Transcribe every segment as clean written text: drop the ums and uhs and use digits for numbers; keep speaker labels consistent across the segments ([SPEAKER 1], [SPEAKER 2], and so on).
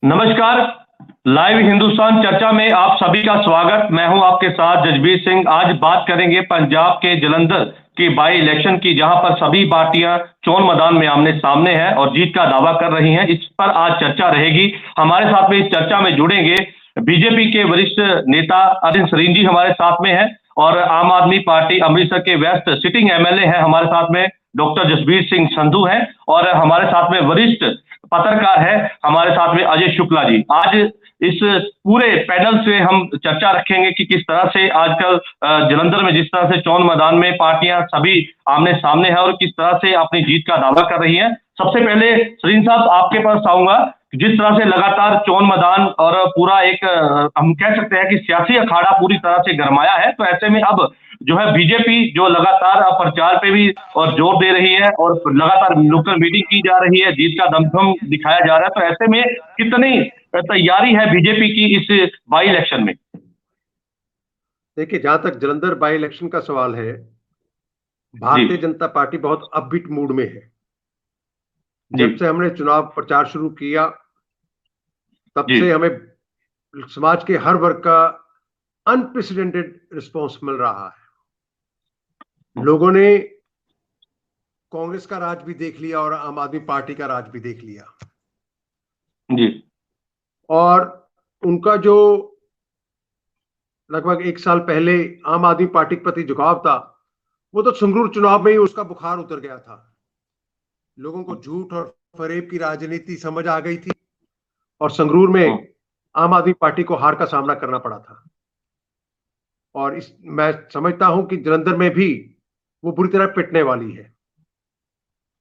[SPEAKER 1] नमस्कार। लाइव हिंदुस्तान चर्चा में आप सभी का स्वागत। मैं हूं आपके साथ जसबीर सिंह। आज बात करेंगे पंजाब के जलंधर की बाई इलेक्शन की, जहां पर सभी पार्टियां चोन मैदान में आमने सामने हैं और जीत का दावा कर रही हैं। इस पर आज चर्चा रहेगी। हमारे साथ में इस चर्चा में जुड़ेंगे बीजेपी के वरिष्ठ नेता अरविंद सरीन जी हमारे साथ में हैं, और आम आदमी पार्टी अमृतसर के वेस्ट सिटिंग एमएलए हैं हमारे साथ में डॉक्टर जसबीर सिंह संधू हैं, और हमारे साथ में वरिष्ठ पत्रकार है हमारे साथ में अजय शुक्ला जी। आज इस पूरे पैनल से हम चर्चा रखेंगे कि किस तरह से आजकल जलंधर में जिस तरह से चौन मैदान में पार्टियां सभी आमने सामने है और किस तरह से अपनी जीत का दावा कर रही हैं। सबसे पहले सरीन साहब आपके पास आऊंगा। जिस तरह से लगातार चौन मैदान और पूरा एक हम कह सकते हैं कि सियासी अखाड़ा पूरी तरह से गरमाया है, तो ऐसे में अब जो है बीजेपी जो लगातार प्रचार पे भी और जोर दे रही है और लगातार लोकल मीटिंग की जा रही है, जीत का दमखम दिखाया जा रहा है, तो ऐसे में कितनी तैयारी है बीजेपी की इस बाई इलेक्शन में?
[SPEAKER 2] देखिए, जहां तक जलंधर बाई इलेक्शन का सवाल है, भारतीय जनता पार्टी बहुत अपबीट मूड में है। जब से हमने चुनाव प्रचार शुरू किया तब से हमें समाज के हर वर्ग का अनप्रेसिडेंटेड रिस्पॉन्स मिल रहा है। लोगों ने कांग्रेस का राज भी देख लिया और आम आदमी पार्टी का राज भी देख लिया
[SPEAKER 1] जी।
[SPEAKER 2] और उनका जो लगभग 1 साल पहले आम आदमी पार्टी के प्रति झुकाव था, वो तो संगरूर चुनाव में ही उसका बुखार उतर गया था। लोगों को झूठ और फरेब की राजनीति समझ आ गई थी और संगरूर में आम आदमी पार्टी को हार का सामना करना पड़ा था। और मैं समझता हूं कि जलंधर में भी वो बुरी तरह पिटने वाली है।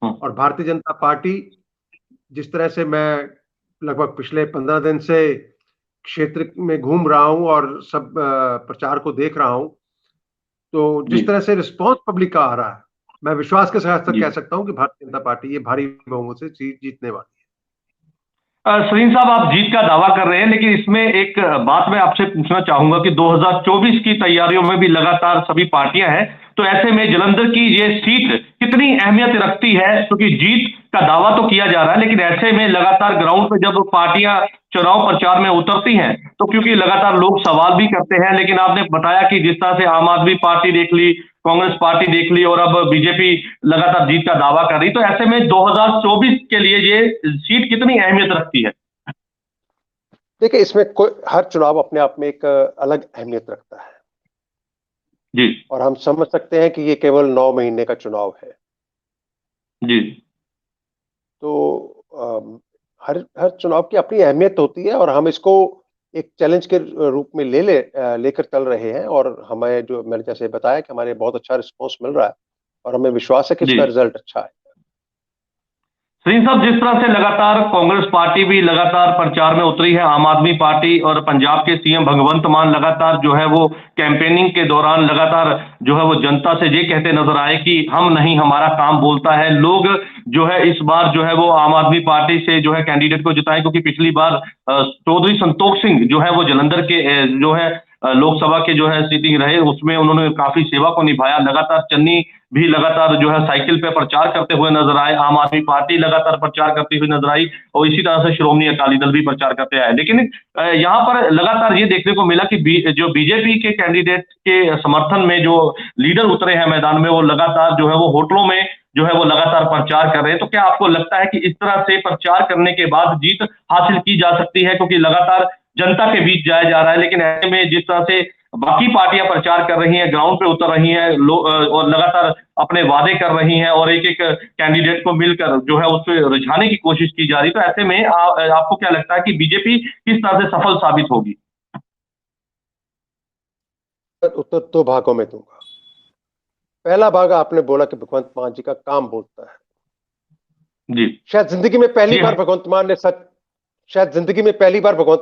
[SPEAKER 2] और भारतीय जनता पार्टी, जिस तरह से मैं लगभग पिछले 15 दिन से क्षेत्र में घूम रहा हूं और सब प्रचार को देख रहा हूं, तो जिस तरह से रिस्पॉन्स पब्लिक का आ रहा है, मैं विश्वास के साथ कह सकता हूं कि भारतीय जनता पार्टी ये भारी बहुमत से जीतने वाली है।
[SPEAKER 1] सरीन साहब, आप जीत का दावा कर रहे हैं, लेकिन इसमें एक बात मैं आपसे पूछना चाहूंगा कि 2024 की तैयारियों में भी लगातार सभी पार्टियां हैं, तो ऐसे में जलंधर की ये सीट कितनी अहमियत रखती है? क्योंकि जीत का दावा तो किया जा रहा है, लेकिन ऐसे में लगातार ग्राउंड पे जब पार्टियां चुनाव प्रचार में उतरती हैं, तो क्योंकि लगातार लोग सवाल भी करते हैं, लेकिन आपने बताया कि जिस तरह से आम आदमी पार्टी देख ली, कांग्रेस पार्टी देख ली और अब बीजेपी लगातार जीत का दावा कर रही, तो ऐसे में 2024 के लिए ये सीट कितनी अहमियत रखती है?
[SPEAKER 2] देखिए, इसमें कोई हर चुनाव अपने आप में एक अलग अहमियत रखता है
[SPEAKER 1] जी।
[SPEAKER 2] और हम समझ सकते हैं कि ये केवल 9 महीने का चुनाव है
[SPEAKER 1] जी।
[SPEAKER 2] तो हर हर चुनाव की अपनी अहमियत होती है और हम इसको एक चैलेंज के रूप में लेकर चल रहे हैं। और हमें, जो मैंने जैसे बताया, कि हमारे बहुत अच्छा रिस्पॉन्स मिल रहा है और हमें विश्वास है कि इसका रिजल्ट अच्छा है।
[SPEAKER 1] सरीन साहब, जिस तरह से लगातार कांग्रेस पार्टी भी लगातार प्रचार में उतरी है, आम आदमी पार्टी और पंजाब के सीएम भगवंत मान लगातार जो है वो कैंपेनिंग के दौरान लगातार जो है वो जनता से ये कहते नजर आए कि हम नहीं, हमारा काम बोलता है। लोग जो है इस बार जो है वो आम आदमी पार्टी से जो है कैंडिडेट को जिताए, क्योंकि पिछली बार चौधरी संतोष सिंह जो है वो जलंधर के जो है लोकसभा के जो है सीटिंग रहे, उसमें उन्होंने काफी सेवा को निभाया। लगातार चन्नी भी लगातार जो है साइकिल पे प्रचार करते हुए नजर आए, आम आदमी पार्टी लगातार प्रचार करती हुई नजर आई और इसी तरह से श्रोमणी अकाली दल भी प्रचार करते आए। लेकिन यहाँ पर लगातार ये देखने को मिला कि जो बीजेपी के कैंडिडेट के समर्थन में जो लीडर उतरे हैं मैदान में, वो लगातार जो है वो होटलों में जो है वो लगातार प्रचार कर रहे हैं। तो क्या आपको लगता है कि इस तरह से प्रचार करने के बाद जीत हासिल की जा सकती है? क्योंकि लगातार जनता के बीच जाया जा रहा है, लेकिन ऐसे में जिस तरह से बाकी पार्टियां प्रचार कर रही हैं, ग्राउंड पे उतर रही हैं, और लगातार अपने वादे कर रही हैं और एक एक कैंडिडेट को मिलकर जो है उससे रिझाने की कोशिश की जा रही, तो ऐसे में आपको क्या लगता है कि बीजेपी किस तरह से सफल साबित होगी?
[SPEAKER 2] उत्तर 2 भागों में दूंगा। पहला भाग, आपने बोला कि भगवंत मान जी का काम बोलता है।
[SPEAKER 1] जी।
[SPEAKER 2] शायद जिंदगी में पहली बार भगवंत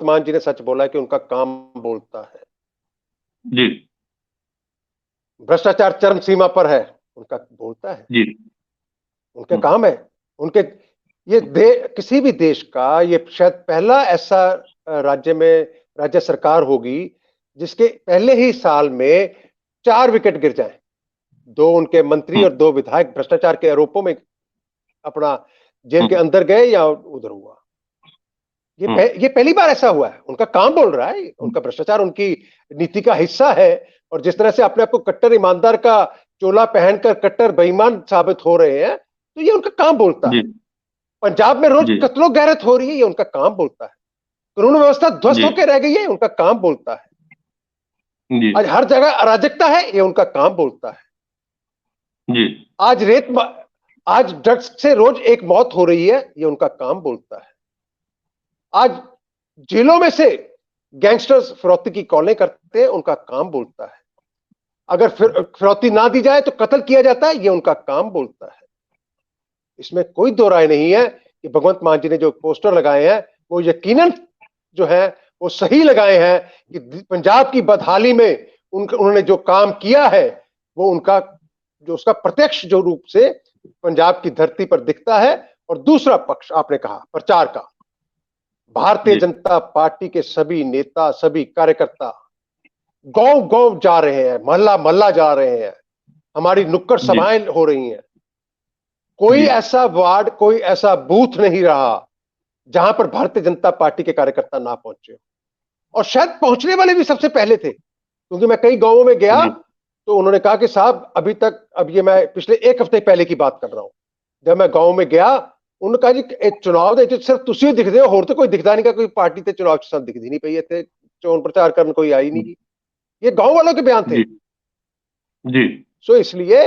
[SPEAKER 2] मान जी ने सच बोला कि उनका काम बोलता है।
[SPEAKER 1] जी।
[SPEAKER 2] भ्रष्टाचार चरम सीमा पर है, उनका बोलता है।
[SPEAKER 1] जी।
[SPEAKER 2] उनके काम है। उनके किसी भी देश का ये शायद पहला ऐसा राज्य सरकार होगी जिसके पहले ही साल में 4 विकेट गिर जाएं। 2 उनके मंत्री और 2 विधायक भ्रष्टाचार के आरोपों में अपना जेल के अंदर गए या उधर हुआ। ये पहली बार ऐसा हुआ है। उनका काम बोल रहा है, उनका भ्रष्टाचार उनकी नीति का हिस्सा है। और जिस तरह से अपने आप को कट्टर ईमानदार का चोला पहनकर कट्टर बेईमान साबित हो रहे हैं, तो ये उनका काम बोलता है। पंजाब में रोज कत्लो गैरत हो रही है, ये उनका काम बोलता है। कानून व्यवस्था ध्वस्त होकर रह गई है, उनका काम बोलता है। आज हर जगह अराजकता है, ये उनका काम बोलता है। आज ड्रग्स से रोज एक मौत हो रही है, ये उनका काम बोलता है। आज जेलों में से गैंगस्टर्स फिरौती की कॉलें करते हैं, उनका काम बोलता है। अगर फिरौती ना दी जाए तो कत्ल किया जाता है, ये उनका काम बोलता है। इसमें कोई दो राय नहीं है कि भगवंत मान जी ने जो पोस्टर लगाए हैं वो यकीनन जो है वो सही लगाए हैं कि पंजाब की बदहाली में उन्होंने जो काम किया है वो उनका जो उसका प्रत्यक्ष जो रूप से पंजाब की धरती पर दिखता है। और दूसरा पक्ष आपने कहा प्रचार का, भारतीय जनता पार्टी के सभी नेता, सभी कार्यकर्ता गांव गांव जा रहे हैं, मोहल्ला मोहल्ला जा रहे हैं, हमारी नुक्कड़ सभाएं हो रही हैं। कोई ऐसा वार्ड, कोई ऐसा बूथ नहीं रहा जहां पर भारतीय जनता पार्टी के कार्यकर्ता ना पहुंचे। और शायद पहुंचने वाले भी सबसे पहले थे, क्योंकि मैं कई गांवों में गया तो उन्होंने कहा कि साहब अभी तक, अब ये मैं पिछले एक हफ्ते पहले की बात कर रहा हूं, जब मैं गांव में गया उन्होंने कहा जी एक चुनाव दे सिर्फ तुसी दिखते हो, होर तो कोई दिखता नहीं का, कोई पार्टी ते चुनाव च दिखती नहीं पई, इत्थे चोन प्रचार करने कोई आई नहीं। ये गांव वालों के बयान थे जी। सो इसलिए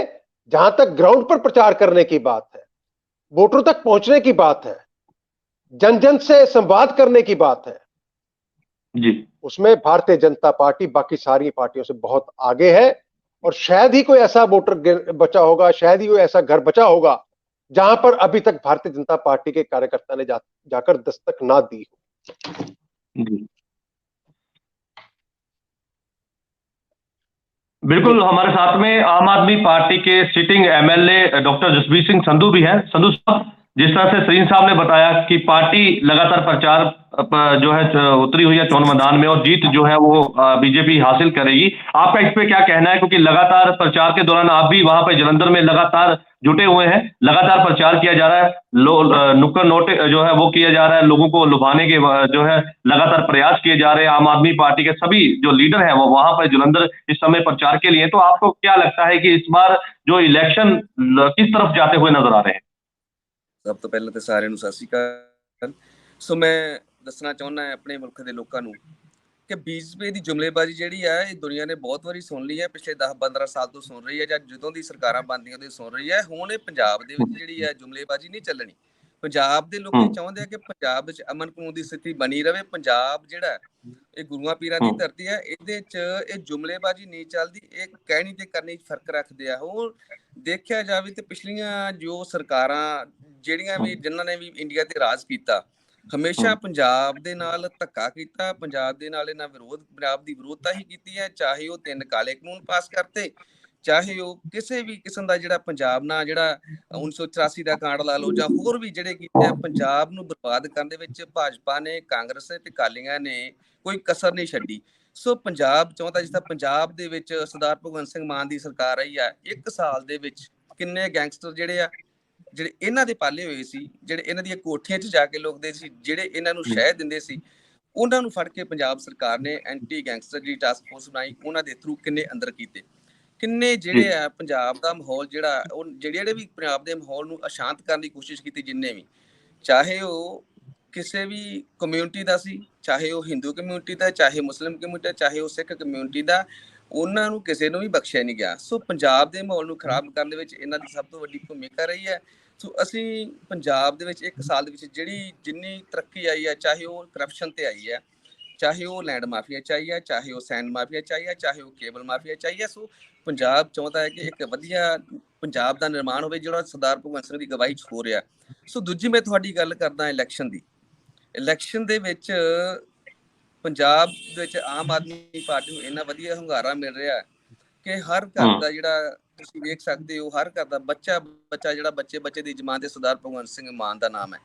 [SPEAKER 2] जहां तक ग्राउंड पर प्रचार करने की बात है, वोटरों तक पहुंचने की बात है, जन जन से संवाद करने की बात है जी, उसमें भारतीय जनता पार्टी बाकी सारी पार्टियों से बहुत आगे है। और शायद ही कोई ऐसा वोटर बचा होगा, शायद ही कोई ऐसा घर बचा होगा जहां पर अभी तक भारतीय जनता पार्टी के कार्यकर्ता ने जाकर दस्तक ना दी हो जी।
[SPEAKER 1] बिल्कुल, हमारे साथ में आम आदमी पार्टी के sitting MLA doctor Jasbir Singh Sandhu भी हैं। संधू साहब, जिस तरह से सरीन साहब ने बताया कि पार्टी लगातार प्रचार जो है उतरी हुई है चुनाव मैदान में और जीत जो है वो बीजेपी हासिल करेगी, आपका इस पे क्या कहना है? क्योंकि लगातार प्रचार के दौरान आप भी वहां पे जलंधर में लगातार जुटे हुए हैं, लगातार प्रचार किया जा रहा है, नुक्कड़ नोट जो है वो किया जा रहा है, लोगों को लुभाने के जो है लगातार प्रयास किए जा रहे हैं। आम आदमी पार्टी के सभी जो लीडर हैं वो वहां पर जलंधर इस समय प्रचार के लिए। तो आपको क्या लगता है कि इस बार जो इलेक्शन किस तरफ जाते हुए नजर आ रहे हैं?
[SPEAKER 3] सब तो पहले तो सारे सत श्री अकाल। सो मैं दसना चाहना है अपने मुल्क के लोगों को कि बीजेपी की जुमलेबाजी जी है दुनिया ने बहुत बारी सुन ली है, पिछले 10-15 साल तो सुन रही है, जो दी सरकारां बनदियां उदों सुन रही है। हुण पंजाब दे विच जिहड़ी है जुमलेबाजी नहीं चलनी। पंजाब दे लोग चाहुंदे कि पंजाब विच अमन कानून की स्थिति बनी रहे। पंजाब जिहड़ा ये गुरुआं पीरां दी धरती है, इहदे च ये जुमलेबाजी नहीं चलदी, ये कहनी ते करनी फर्क रखदे आ। हुण देखिया जावे ते पिछलियां जो सरकारां जिहड़ियां भी जिन्हां ने भी इंडिया ते राज कीता, हमेशा पंजाब दे नाल धक्का कीता, पंजाब दे नाल इन्हां विरोध, पंजाब दी विरोधता ही कीती है। चाहे वो 3 काले कानून पास करते, चाहे वो किसी भी किस्म का जिहड़ा पंजाब नाल जिहड़ा 1984 का कांड ला लो, जां होर भी जिहड़े कीते पंजाब नूं बर्बाद करन दे विच भाजपा ने, कांग्रेस ने ते अकालियां ने कोई कसर नहीं छड्डी। सो पंजाब चाहुंदा जिस तरह पंजाब दे विच सरदार भगवंत सिंह मान दी सरकार रही है, 1 साल दे विच किन्ने गैंगस्टर जिहड़े आ ਜਿਹੜੇ ਇਹਨਾਂ ਦੇ ਪਾਲੇ ਹੋਏ ਸੀ, ਜਿਹੜੇ ਇਹਨਾਂ ਦੀਆਂ ਕੋਠੀਆਂ 'ਚ ਜਾ ਕੇ ਲੋਕਦੇ ਸੀ, ਜਿਹੜੇ ਇਹਨਾਂ ਨੂੰ ਸ਼ਹਿ ਦਿੰਦੇ ਸੀ, ਉਹਨਾਂ ਨੂੰ ਫੜ ਕੇ ਪੰਜਾਬ ਸਰਕਾਰ ਨੇ ਐਂਟੀ ਗੈਂਗਸਟਰ ਦੀ ਟਾਸਕ ਫੋਰਸ ਬਣਾਈ, ਉਹਨਾਂ ਦੇ ਥਰੂ ਕਿੰਨੇ ਅੰਦਰ ਕੀਤੇ, ਕਿੰਨੇ ਜਿਹੜੇ ਆ ਪੰਜਾਬ ਦਾ ਮਾਹੌਲ ਜਿਹੜਾ ਉਹ ਜਿਹੜੇ ਵੀ ਪੰਜਾਬ ਦੇ ਮਾਹੌਲ ਨੂੰ ਅਸ਼ਾਂਤ ਕਰਨ ਦੀ ਕੋਸ਼ਿਸ਼ ਕੀਤੀ, ਜਿੰਨੇ ਵੀ, ਚਾਹੇ ਉਹ ਕਿਸੇ ਵੀ ਕਮਿਊਨਿਟੀ ਦਾ ਸੀ, ਚਾਹੇ ਉਹ ਹਿੰਦੂ ਕਮਿਊਨਿਟੀ ਦਾ, ਚਾਹੇ ਮੁਸਲਿਮ ਕਮਿਊਨਿਟੀ ਦਾ, ਚਾਹੇ ਉਹ ਸਿੱਖ ਕਮਿਊਨਿਟੀ ਦਾ, ਉਹਨਾਂ ਨੂੰ ਕਿਸੇ ਨੂੰ ਵੀ ਬਖਸ਼ਿਆ ਨਹੀਂ ਗਿਆ। ਸੋ ਪੰਜਾਬ ਦੇ ਮਾਹੌਲ ਨੂੰ ਖਰਾਬ ਕਰਨ ਦੇ ਵਿੱਚ ਇਹਨਾਂ ਦੀ ਸਭ ਤੋਂ ਵੱਡੀ ਭੂਮਿਕਾ ਰਹੀ ਹੈ। ਸੋ ਅਸੀਂ ਪੰਜਾਬ ਦੇ ਵਿੱਚ 1 ਸਾਲ ਦੇ ਵਿੱਚ ਜਿਹੜੀ ਜਿੰਨੀ ਤਰੱਕੀ ਆਈ ਹੈ, ਚਾਹੇ ਉਹ ਕਰਪਸ਼ਨ ਤੇ ਆਈ ਹੈ, ਚਾਹੇ ਉਹ ਲੈਂਡ ਮਾਫੀਆ ਚਾਹੀ ਹੈ, ਚਾਹੇ ਉਹ ਸੈਂਡ ਮਾਫੀਆ ਚਾਹੀ ਹੈ, ਚਾਹੇ ਉਹ ਕੇਬਲ ਮਾਫੀਆ ਚਾਹੀ ਹੈ। ਸੋ ਪੰਜਾਬ ਚਾਹੁੰਦਾ ਹੈ ਕਿ ਇੱਕ ਵਧੀਆ ਪੰਜਾਬ ਦਾ ਨਿਰਮਾਣ ਹੋਵੇ, ਜਿਹੜਾ ਸਰਦਾਰ ਭਗਵੰਤ ਸਿੰਘ ਦੀ ਅਗਵਾਈ 'ਚ ਹੋ ਰਿਹਾ। ਸੋ ਦੂਜੀ ਮੈਂ ਤੁਹਾਡੀ ਗੱਲ ਕਰਦਾ ਇਲੈਕਸ਼ਨ ਦੀ। ਇਲੈਕਸ਼ਨ ਦੇ ਵਿੱਚ ਪੰਜਾਬ ਦੇ ਵਿੱਚ ਆਮ ਆਦਮੀ ਪਾਰਟੀ ਨੂੰ ਇੰਨਾ ਵਧੀਆ ਹੁੰਗਾਰਾ ਮਿਲ ਰਿਹਾ ਕਿ ਹਰ ਘਰ ਦਾ ਜਿਹੜਾ ਤੁਸੀਂ ਵੇਖ ਸਕਦੇ ਹੋ, ਹਰ ਘਰ ਦਾ ਬੱਚਾ ਜਿਹੜਾ ਬੱਚੇ ਦੀ ਜ਼ਮਾਨ ਤੇ ਸਰਦਾਰ ਭਗਵੰਤ ਸਿੰਘ ਮਾਨ ਦਾ ਨਾਮ ਹੈ।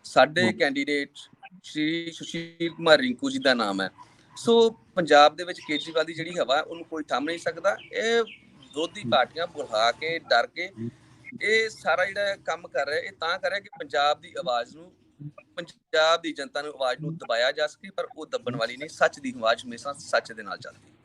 [SPEAKER 3] ਸਾਡੇ ਕੈਂਡੀਡੇਟ ਸ਼੍ਰੀ ਸੁਸ਼ੀਲ ਕੁਮਾਰ ਰਿੰਕੂ ਜੀ ਦਾ ਨਾਮ ਹੈ। ਸੋ ਪੰਜਾਬ ਦੇ ਵਿੱਚ ਕੇਜਰੀਵਾਲ ਦੀ ਜਿਹੜੀ ਹਵਾ ਉਹਨੂੰ ਕੋਈ ਥੰਮ ਨਹੀਂ ਸਕਦਾ। ਇਹ ਵਿਰੋਧੀ ਪਾਰਟੀਆਂ ਬੁਲਾ ਕੇ, ਡਰ ਕੇ ਇਹ ਸਾਰਾ ਜਿਹੜਾ ਕੰਮ ਕਰ ਰਿਹਾ, ਇਹ ਤਾਂ ਕਰ ਰਿਹਾ ਕਿ ਪੰਜਾਬ ਦੀ ਆਵਾਜ਼ ਨੂੰ ਪੰਜਾਬ ਦੀ ਜਨਤਾ ਨੂੰ ਆਵਾਜ਼ ਨੂੰ ਦਬਾਇਆ ਜਾ ਸਕੇ, ਪਰ ਉਹ ਦੱਬਣ ਵਾਲੀ ਨਹੀਂ। ਸੱਚ ਦੀ ਆਵਾਜ਼ ਹਮੇਸ਼ਾ ਸੱਚ ਦੇ ਨਾਲ ਚੱਲਦੀ ਹੈ।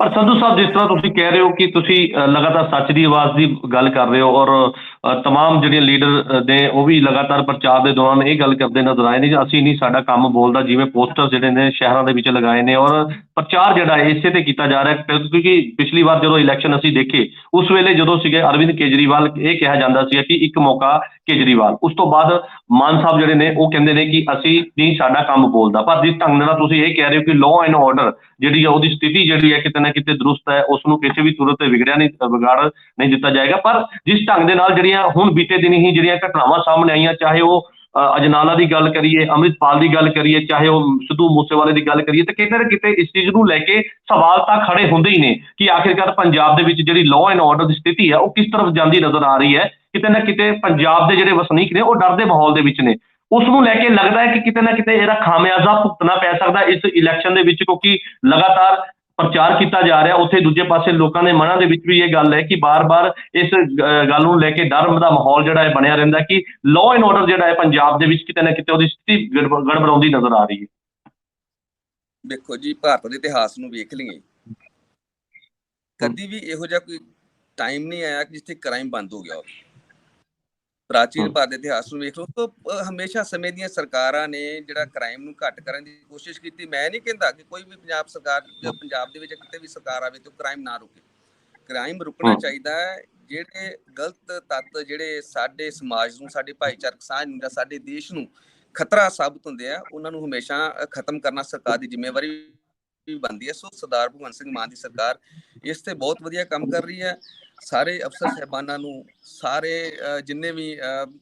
[SPEAKER 1] ਪਰ ਸੰਧੂ ਸਾਹਿਬ, ਜਿਸ ਤਰ੍ਹਾਂ ਤੁਸੀਂ ਕਹਿ ਰਹੇ ਹੋ ਕਿ ਤੁਸੀਂ ਲਗਾਤਾਰ ਸੱਚ ਦੀ ਆਵਾਜ਼ ਦੀ ਗੱਲ ਕਰ ਰਹੇ ਹੋ, ਔਰ ਤਮਾਮ ਜਿਹੜੇ ਲੀਡਰ ਨੇ ਉਹ ਵੀ ਲਗਾਤਾਰ ਪ੍ਰਚਾਰ ਦੇ ਦੌਰਾਨ ਇਹ ਗੱਲ ਕਰਦੇ ਨਜ਼ਰ ਆਏ ਨੇ ਕਿ ਅਸੀਂ ਨਹੀਂ, ਸਾਡਾ ਕੰਮ ਬੋਲਦਾ, ਜਿਵੇਂ ਪੋਸਟਰ ਜਿਹੜੇ ਨੇ ਸ਼ਹਿਰਾਂ ਦੇ ਵਿੱਚ ਲਗਾਏ ਨੇ, ਔਰ ਪ੍ਰਚਾਰ ਜਿਹੜਾ ਹੈ ਇਸੇ ਤੇ ਕੀਤਾ ਜਾ ਰਿਹਾ ਹੈ। ਕਿਉਂਕਿ ਪਿਛਲੀ ਵਾਰ ਜਦੋਂ ਇਲੈਕਸ਼ਨ ਅਸੀਂ ਦੇਖੇ, ਉਸ ਵੇਲੇ ਜਦੋਂ ਸੀਗੇ ਅਰਵਿੰਦ ਕੇਜਰੀਵਾਲ, ਇਹ ਕਿਹਾ ਜਾਂਦਾ ਸੀ ਕਿ ਇੱਕ ਮੌਕਾ ਕੇਜਰੀਵਾਲ, ਉਸ ਤੋਂ ਬਾਅਦ ਮਾਨ ਸਾਹਿਬ ਜਿਹੜੇ ਨੇ ਉਹ ਕਹਿੰਦੇ ਨੇ ਕਿ ਅਸੀਂ ਨਹੀਂ, ਸਾਡਾ ਕੰਮ ਬੋਲਦਾ। ਪਰ ਜਿਸ ਢੰਗ ਨਾਲ ਤੁਸੀਂ ਇਹ ਕਹਿ ਰਹੇ ਹੋ ਕਿ ਲਾਅ ਐਂਡ ਆਰਡਰ ਜਿਹੜੀ ਹੈ ਉਹਦੀ ਸਥਿਤੀ ਜਿਹੜੀ ਹੈ ਕਿਤੇ ਨਾ ਕਿਤੇ ਦਰੁਸਤ ਹੈ, ਉਸ ਨੂੰ ਕਿਸੇ ਵੀ ਸੂਰਤ ਤੇ ਵਿਗੜਿਆ ਨਹੀਂ, ਵਿਗਾੜ ਨਹੀਂ ਦਿੱਤਾ ਜਾਏਗਾ। ਪਰ ਜਿਸ ਢੰਗ ਦੇ ਨਾਲ ਜਿਹੜੀਆਂ ਹੁਣ ਬੀਤੇ ਦਿਨ ਹੀ ਜਿਹੜੀਆਂ ਘਟਨਾਵਾਂ ਸਾਹਮਣੇ ਆਈਆਂ, ਚਾਹੇ ਉਹ ਅਜਨਾਲਾ ਦੀ ਗੱਲ ਕਰੀਏ, ਅੰਮ੍ਰਿਤਪਾਲ ਦੀ ਗੱਲ ਕਰੀਏ, ਚਾਹੇ ਉਹ ਸਿੱਧੂ ਮੂਸੇਵਾਲੇ ਦੀ ਗੱਲ ਕਰੀਏ, ਤਾਂ ਕਿਤੇ ਨਾ ਕਿਤੇ ਇਸ ਚੀਜ਼ ਨੂੰ ਲੈ ਕੇ ਸਵਾਲ ਤਾਂ ਖੜੇ ਹੁੰਦੇ ਹੀ ਨੇ ਕਿ ਆਖਿਰਕਾਰ ਪੰਜਾਬ ਦੇ ਵਿੱਚ ਜਿਹੜੀ ਲਾਅ ਐਂਡ ਆਰਡਰ ਦੀ ਸਥਿਤੀ ਹੈ ਉਹ ਕਿਸ ਤਰਫ ਜਾਂਦੀ ਨਜ਼ਰ ਆ ਰਹੀ ਹੈ। ਕਿਤੇ ਨਾ ਕਿਤੇ ਪੰਜਾਬ ਦੇ ਜਿਹੜੇ ਵਸਨੀਕ ਨੇ ਉਹ ਡਰ ਦੇ ਮਾਹੌਲ ਦੇ ਵਿੱਚ ਨੇ। ਉਸ ਨੂੰ ਲੈ ਕੇ ਲੱਗਦਾ ਹੈ ਕਿ ਕਿਤੇ ਨਾ ਕਿਤੇ ਇਹਦਾ ਖਾਮਿਆਜ਼ਾ ਭੁਗਤਣਾ ਪੈ ਸਕਦਾ ਇਸ ਇਲੈਕਸ਼ਨ ਦੇ ਵਿੱਚ, ਕਿਉਂਕਿ ਲਗਾਤਾਰ ਪ੍ਰਚਾਰ ਕੀਤਾ ਜਾ ਰਿਹਾ। ਉੱਥੇ ਦੂਜੇ ਪਾਸੇ ਲੋਕਾਂ ਦੇ ਮਨਾਂ ਦੇ ਵਿੱਚ ਵੀ ਇਹ ਗੱਲ ਹੈ ਕਿ ਬਾਰ-ਬਾਰ ਇਸ ਗੱਲ ਨੂੰ ਲੈ ਕੇ ਡਰ ਦਾ ਮਾਹੌਲ ਜਿਹੜਾ ਹੈ ਬਣਿਆ ਰਹਿੰਦਾ ਕਿ ਲਾਅ ਐਂਡ ਆਰਡਰ ਜਿਹੜਾ ਹੈ ਪੰਜਾਬ ਦੇ ਵਿੱਚ ਕਿਤੇ ਨਾ ਕਿਤੇ ਉਹਦੀ ਸਥਿਤੀ ਗੜਬੜਾਉਂਦੀ ਨਜ਼ਰ ਆ ਰਹੀ ਹੈ।
[SPEAKER 3] ਦੇਖੋ ਜੀ, ਭਾਰਤ ਦੇ ਇਤਿਹਾਸ ਨੂੰ ਵੇਖ ਲਈਏ, ਕਦੀ ਵੀ ਇਹੋ ਜਿਹਾ ਕੋਈ ਟਾਈਮ ਨਹੀਂ ਆਇਆ ਕਿ ਜਿੱਥੇ ਕ੍ਰਾਈਮ ਬੰਦ ਹੋ ਗਿਆ ਹੋਵੇ। ਪ੍ਰਾਚੀਨ ਭਾਰਤ ਦੇ ਇਤਿਹਾਸ ਨੂੰ ਵੇਖ ਲਓ ਤਾਂ ਹਮੇਸ਼ਾ ਸਮੇਂ ਦੀਆਂ ਸਰਕਾਰਾਂ ਨੇ ਜਿਹੜਾ ਕ੍ਰਾਈਮ ਨੂੰ ਘੱਟ ਕਰਨ ਦੀ ਕੋਸ਼ਿਸ਼ ਕੀਤੀ। ਮੈਂ ਨਹੀਂ ਕਹਿੰਦਾ ਕਿ ਕੋਈ ਵੀ ਪੰਜਾਬ ਸਰਕਾਰ ਜਾਂ ਪੰਜਾਬ ਦੇ ਵਿੱਚ ਕਿਤੇ ਵੀ ਸਰਕਾਰ ਆਵੇ ਤੇ ਕ੍ਰਾਈਮ ਨਾ ਰੁਕੇ। ਕ੍ਰਾਈਮ ਰੁਕਣਾ ਚਾਹੀਦਾ ਹੈ। ਜਿਹੜੇ ਗਲਤ ਤੱਤ ਜਿਹੜੇ ਸਾਡੇ ਸਮਾਜ ਨੂੰ, ਸਾਡੇ ਭਾਈਚਾਰਕ ਸਾਂਝ ਨੂੰ ਜਾਂ ਸਾਡੇ ਦੇਸ਼ ਨੂੰ ਖਤਰਾ ਸਾਬਤ ਹੁੰਦੇ ਆ, ਉਹਨਾਂ ਨੂੰ ਹਮੇਸ਼ਾ ਖਤਮ ਕਰਨਾ ਸਰਕਾਰ ਦੀ ਜ਼ਿੰਮੇਵਾਰੀ ਵੀ ਬਣਦੀ ਹੈ। ਸੋ ਸਰਦਾਰ ਭਗਵੰਤ ਸਿੰਘ ਮਾਨ ਦੀ ਸਰਕਾਰ ਇਸ ਤੇ ਬਹੁਤ ਵਧੀਆ ਕੰਮ ਕਰ ਰਹੀ ਹੈ। ਸਾਰੇ ਅਫਸਰ ਸਾਹਿਬਾਨਾਂ ਨੂੰ, ਸਾਰੇ ਜਿੰਨੇ ਵੀ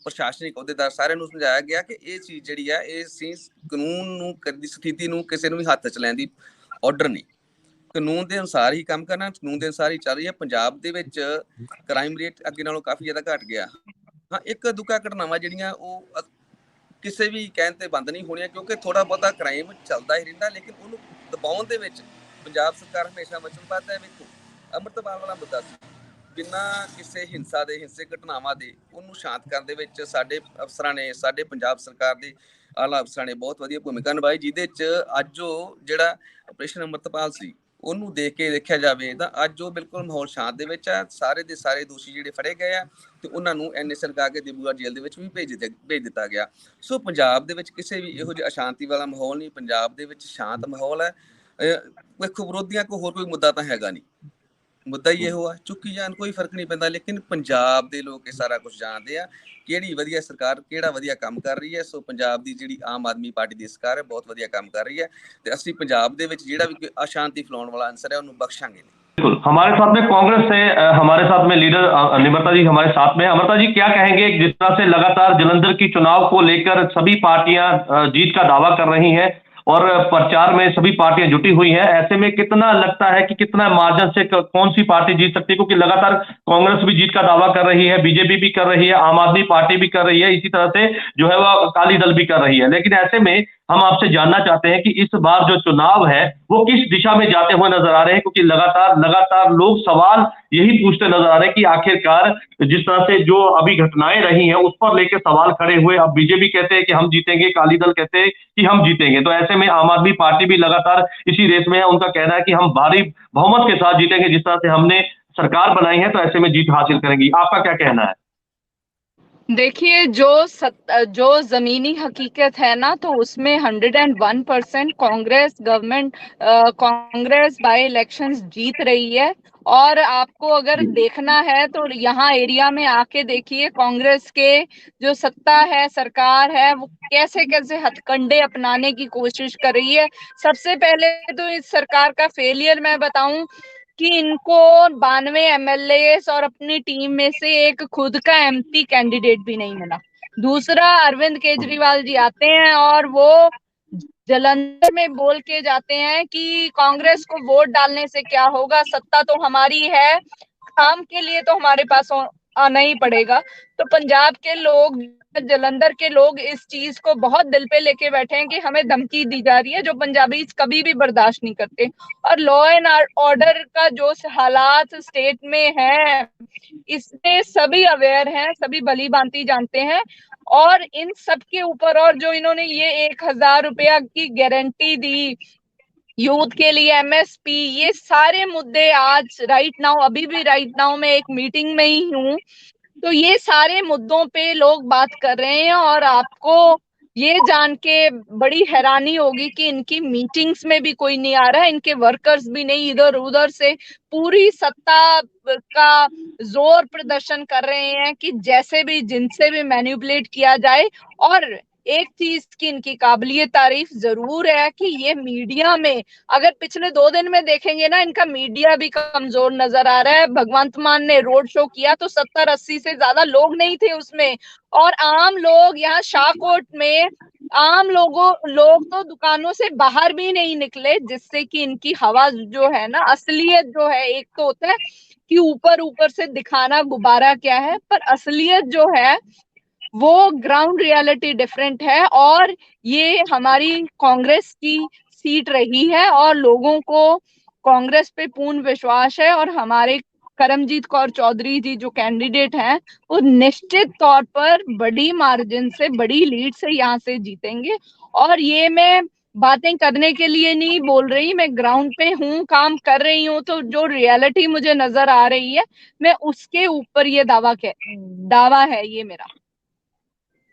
[SPEAKER 3] ਪ੍ਰਸ਼ਾਸਨਿਕ ਅਹੁਦੇਦਾਰ, ਸਾਰਿਆਂ ਨੂੰ ਸਮਝਾਇਆ ਗਿਆ ਕਿ ਇਹ ਚੀਜ਼ ਜਿਹੜੀ ਹੈ, ਇਹ ਚੀਜ਼ ਕਾਨੂੰਨ ਨੂੰ ਦੀ ਸਥਿਤੀ ਨੂੰ ਕਿਸੇ ਨੂੰ ਵੀ ਹੱਥ ਚ ਲੈਣ ਦੀ ਆਰਡਰ ਨਹੀਂ। ਕਾਨੂੰਨ ਦੇ ਅਨੁਸਾਰ ਹੀ ਕੰਮ ਕਰਨਾ, ਕਾਨੂੰਨ ਦੇ ਅਨੁਸਾਰ ਹੀ ਚੱਲ ਰਹੀ ਹੈ। ਪੰਜਾਬ ਦੇ ਵਿੱਚ ਕ੍ਰਾਈਮ ਰੇਟ ਅੱਗੇ ਨਾਲੋਂ ਕਾਫੀ ਜ਼ਿਆਦਾ ਘਟ ਗਿਆ। ਹਾਂ, ਇੱਕ ਦੁੱਕਾ ਘਟਨਾਵਾਂ ਜਿਹੜੀਆਂ ਉਹ ਕਿਸੇ ਵੀ ਕਹਿਣ ਤੇ ਬੰਦ ਨਹੀਂ ਹੋਣੀਆਂ, ਕਿਉਂਕਿ ਥੋੜਾ ਬਹੁਤਾ ਕ੍ਰਾਈਮ ਚੱਲਦਾ ਹੀ ਰਹਿੰਦਾ, ਲੇਕਿਨ ਉਹਨੂੰ ਦਬਾਉਣ ਦੇ ਵਿੱਚ ਪੰਜਾਬ ਸਰਕਾਰ ਹਮੇਸ਼ਾ ਵਚਨਬੱਧ ਹੈ। ਵੇਖੋ, ਅੰਮ੍ਰਿਤਪਾਲ ਵਾਲਾ ਮੁੱਦਾ ਸੀ, ਬਿਨਾਂ ਕਿਸੇ ਹਿੰਸਾ ਦੇ, ਹਿੰਸਕ ਘਟਨਾਵਾਂ ਦੇ ਉਹਨੂੰ ਸ਼ਾਂਤ ਕਰਨ ਦੇ ਵਿੱਚ ਸਾਡੇ ਅਫਸਰਾਂ ਨੇ, ਸਾਡੇ ਪੰਜਾਬ ਸਰਕਾਰ ਦੇ ਆਲਾ ਅਫਸਰਾਂ ਨੇ ਬਹੁਤ ਵਧੀਆ ਭੂਮਿਕਾ ਨਿਭਾਈ, ਜਿਹਦੇ 'ਚ ਅੱਜ ਉਹ ਜਿਹੜਾ ਆਪਰੇਸ਼ਨ ਅੰਮ੍ਰਿਤਪਾਲ ਸੀ ਉਹਨੂੰ ਦੇਖ ਕੇ ਦੇਖਿਆ ਜਾਵੇ ਤਾਂ ਅੱਜ ਉਹ ਬਿਲਕੁਲ ਮਾਹੌਲ ਸ਼ਾਂਤ ਦੇ ਵਿੱਚ ਆ। ਸਾਰੇ ਦੇ ਸਾਰੇ ਦੋਸ਼ੀ ਜਿਹੜੇ ਫੜੇ ਗਏ ਆ ਤੇ ਉਹਨਾਂ ਨੂੰ NSA ਲਗਾ ਕੇ ਦਿਬੂਗੜ੍ਹ ਜੇਲ੍ਹ ਦੇ ਵਿੱਚ ਵੀ ਭੇਜ ਦਿੱਤਾ ਗਿਆ। ਸੋ ਪੰਜਾਬ ਦੇ ਵਿੱਚ ਕਿਸੇ ਵੀ ਇਹੋ ਜਿਹੀ ਅਸ਼ਾਂਤੀ ਵਾਲਾ ਮਾਹੌਲ ਨਹੀਂ। ਪੰਜਾਬ ਦੇ ਵਿੱਚ ਸ਼ਾਂਤ ਮਾਹੌਲ ਹੈ। ਵੇਖੋ, ਵਿਰੋਧੀਆਂ ਕੋਲ ਹੋਰ ਕੋਈ ਮੁੱਦਾ ਤਾਂ ਹੈਗਾ ਨਹੀਂ, ਮੁੱਦਾ ਹੀ ਇਹੋ ਆ, ਚੁੱਕੀ ਜਾਣ, ਕੋਈ ਫਰਕ ਨਹੀਂ ਪੈਂਦਾ। ਲੇਕਿਨ ਪੰਜਾਬ ਦੇ ਲੋਕ ਇਹ ਸਾਰਾ ਕੁਝ ਜਾਣਦੇ ਆ, ਕਿਹੜੀ ਵਧੀਆ ਸਰਕਾਰ ਕਿਹੜਾ ਵਧੀਆ ਕੰਮ ਕਰ ਰਹੀ ਹੈ। ਸੋ ਪੰਜਾਬ ਦੀ ਜਿਹੜੀ ਆਮ ਆਦਮੀ ਪਾਰਟੀ ਦੀ ਸਰਕਾਰ ਹੈ, ਬਹੁਤ ਵਧੀਆ ਕੰਮ ਕਰ ਰਹੀ है। ਤੇ ਅਸੀਂ ਪੰਜਾਬ ਦੇ ਵਿੱਚ ਜਿਹੜਾ ਵੀ ਕੋਈ अशांति फैलाने वाला अंसर है उन्हें बख्शांगे नहीं।
[SPEAKER 1] बिल्कुल, हमारे साथ में कांग्रेस से हमारे साथ में लीडर निमृता जी हमारे साथ में। अमृता जी, क्या कहेंगे जिस तरह से लगातार जलंधर की चुनाव को लेकर सभी पार्टियां जीत का दावा कर रही हैं और प्रचार में सभी पार्टियां जुटी हुई हैं, ऐसे में कितना लगता है कि कितना मार्जिन से कौन सी पार्टी जीत सकती है? क्योंकि लगातार कांग्रेस भी जीत का दावा कर रही है, बीजेपी भी कर रही है, आम आदमी पार्टी भी कर रही है, इसी तरह से जो है वह अकाली दल भी कर रही है। लेकिन ऐसे में हम आपसे जानना चाहते हैं कि इस बार जो चुनाव है वो किस दिशा में जाते हुए नजर आ रहे हैं? क्योंकि लगातार लोग सवाल यही पूछते नजर आ रहे हैं कि आखिरकार जिस तरह से जो अभी घटनाएं रही हैं उस पर लेकर सवाल खड़े हुए। अब बीजेपी कहते हैं कि हम जीतेंगे, अकाली दल कहते हैं कि हम जीतेंगे, तो ऐसे में आम आदमी पार्टी भी लगातार इसी रेस में है। उनका कहना है कि हम भारी बहुमत के साथ जीतेंगे, जिस तरह से हमने सरकार बनाई है तो ऐसे में जीत हासिल करेंगी। आपका क्या कहना है?
[SPEAKER 4] देखिए, जो जमीनी हकीकत है ना, तो उसमें 101% Congress government, Congress by elections जीत रही है। और आपको अगर देखना है तो यहाँ एरिया में आके देखिए, कांग्रेस के जो सत्ता है, सरकार है, वो कैसे कैसे हथकंडे अपनाने की कोशिश कर रही है। सबसे पहले तो इस सरकार का फेलियर मैं बताऊं कि इनको 92 MLA और अपनी टीम में से एक खुद का MP कैंडिडेट भी नहीं मिला। दूसरा, अरविंद केजरीवाल जी आते हैं और वो जलंधर में बोल के जाते हैं कि कांग्रेस को वोट डालने से क्या होगा, सत्ता तो हमारी है, काम के लिए तो हमारे पास आना ही पड़ेगा। तो पंजाब के लोग, जलंधर के लोग इस चीज को बहुत दिल पे लेके बैठे हैं कि हमें धमकी दी जा रही है, जो पंजाबी कभी भी बर्दाश्त नहीं करते। और लॉ एंड ऑर्डर का जो हालात स्टेट में है, इसमें सभी अवेयर हैं, सभी भली भांति जानते हैं। और इन सब के ऊपर, और जो इन्होंने ये 1,000 रुपया की गारंटी दी यूथ के लिए, एमएसपी, ये सारे मुद्दे आज राइट नाउ, अभी भी राइट नाउ मैं एक मीटिंग में ही हूँ, तो ये सारे मुद्दों पे लोग बात कर रहे हैं। और आपको ये जान के बड़ी हैरानी होगी कि इनकी मीटिंग्स में भी कोई नहीं आ रहा है, इनके वर्कर्स भी नहीं, इधर उधर से पूरी सत्ता का जोर प्रदर्शन कर रहे हैं कि जैसे भी जिनसे भी मैनिपुलेट किया जाए। और एक चीज की इनकी काबिलियत तारीफ जरूर है कि ये मीडिया में, अगर पिछले 2 दिन में देखेंगे ना, इनका मीडिया भी कमजोर नजर आ रहा है। भगवंत मान ने रोड शो किया तो 70-80 से ज्यादा लोग नहीं थे उसमें, और आम लोग यहाँ शाहकोट में, आम लोग तो दुकानों से बाहर भी नहीं निकले, जिससे कि इनकी हवा जो है ना, असलियत जो है, एक तो होता है कि ऊपर ऊपर से दिखाना गुब्बारा क्या है, पर असलियत जो है वो ग्राउंड रियलिटी डिफरेंट है। और ये हमारी कांग्रेस की सीट रही है और लोगों को कांग्रेस पे पूर्ण विश्वास है। और हमारे करमजीत कौर चौधरी जी जो कैंडिडेट हैं, वो निश्चित तौर पर बड़ी मार्जिन से, बड़ी लीड से यहाँ से जीतेंगे। और ये मैं बातें करने के लिए नहीं बोल रही, मैं ग्राउंड पे हूँ, काम कर रही हूँ, तो जो रियलिटी मुझे नजर आ रही है, मैं उसके ऊपर ये दावा है ये मेरा।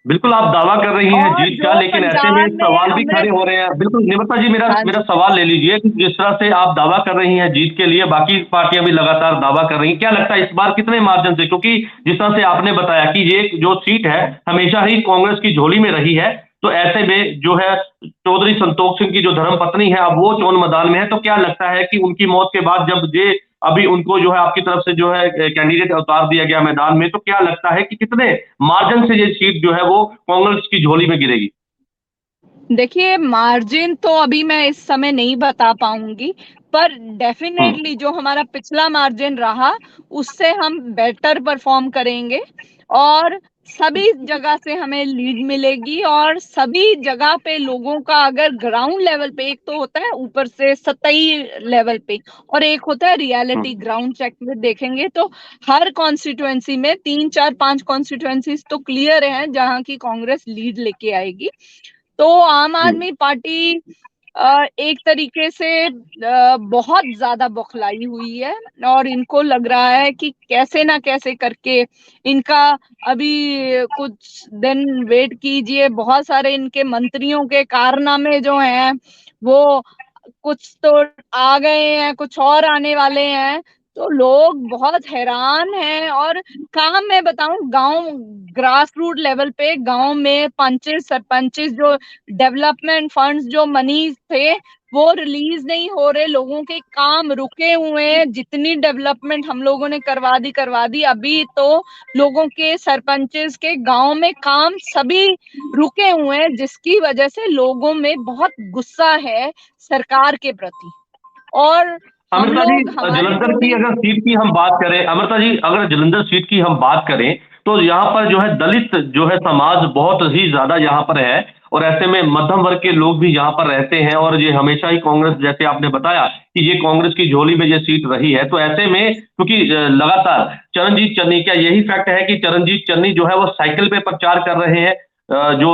[SPEAKER 1] बिल्कुल आप दावा कर रही हैं
[SPEAKER 4] और
[SPEAKER 1] जीत का,
[SPEAKER 4] जो
[SPEAKER 1] लेकिन ऐसे में
[SPEAKER 4] पंजाब में
[SPEAKER 1] सवाल भी
[SPEAKER 4] हमने,
[SPEAKER 1] खड़े हो रहे हैं। बिल्कुल निमित्ता जी, मेरा
[SPEAKER 4] हाँ
[SPEAKER 1] मेरा
[SPEAKER 4] जी,
[SPEAKER 1] सवाल ले लीजिए कि जिस तरह से आप दावा कर रही हैं जीत के लिए, बाकी पार्टियां भी लगातार दावा कर रही हैं, क्या लगता है इस बार कितने मार्जिन से? क्योंकि जिस तरह से आपने बताया कि ये जो सीट है हमेशा ही कांग्रेस की झोली में रही है, तो ऐसे में जो है चौधरी संतोष सिंह की जो धर्मपत्नी है, अब वो चुनाव मैदान में है, तो क्या लगता है कि उनकी मौत के बाद जब ये अभी उनको जो है आपकी तरफ से जो है कैंडिडेट उतार दिया गया मैदान में, तो क्या लगता है कि कितने मार्जिन से ये सीट जो है वो कांग्रेस की झोली में गिरेगी?
[SPEAKER 4] देखिए मार्जिन तो अभी मैं इस समय नहीं बता पाऊंगी, पर
[SPEAKER 1] हम्म।
[SPEAKER 4] डेफिनेटली जो हमारा पिछला मार्जिन रहा उससे हम बेटर परफॉर्म करेंगे। और सभी जगह से हमें लीड मिलेगी, और सभी जगह पे लोगों का, अगर ग्राउंड लेवल पे, एक तो होता है ऊपर से सतही लेवल पे, और एक होता है रियलिटी,
[SPEAKER 1] हम्म।
[SPEAKER 4] ग्राउंड चेक में देखेंगे तो हर कॉन्स्टिट्युएंसी में 3, 4, 5 कॉन्स्टिट्युएंसीज तो क्लियर हैं जहां की कांग्रेस लीड लेके आएगी। तो आम
[SPEAKER 1] जी।
[SPEAKER 4] आदमी पार्टी एक तरीके से बहुत ज्यादा बौखलाई हुई है, और इनको लग रहा है कि कैसे ना कैसे करके इनका, अभी कुछ दिन वेट कीजिए, बहुत सारे इनके मंत्रियों के कारनामे जो हैं वो कुछ तो आ गए हैं, कुछ और आने वाले हैं। तो लोग बहुत हैरान हैं। और काम मैं बताऊं, गांव ग्रास रूट लेवल पे, गांव में पंचेस सरपंचेस जो डेवलपमेंट फंड्स, जो मनी थे वो रिलीज नहीं हो रहे, लोगों के काम रुके हुए हैं। जितनी डेवलपमेंट हम लोगों ने करवा दी, अभी तो लोगों के, सरपंचेस के गांव में काम सभी रुके हुए हैं, जिसकी वजह से लोगों में बहुत गुस्सा है सरकार के प्रति। और हम
[SPEAKER 1] अमृता जी,
[SPEAKER 4] लोग, हमारी
[SPEAKER 1] जलंधर की
[SPEAKER 4] पूरी,
[SPEAKER 1] अगर सीट की हम बात करें, अमृता जी अगर जलंधर सीट की हम बात करें, तो यहाँ पर जो है दलित जो है समाज बहुत ही ज्यादा यहाँ पर है, और ऐसे में मध्यम वर्ग के लोग भी यहाँ पर रहते हैं, और ये हमेशा ही कांग्रेस, जैसे आपने बताया कि ये कांग्रेस की झोली में ये सीट रही है, तो ऐसे में क्योंकि लगातार चरणजीत चन्नी, क्या यही फैक्ट है कि चरणजीत चन्नी जो है वो साइकिल पे प्रचार कर रहे हैं, जो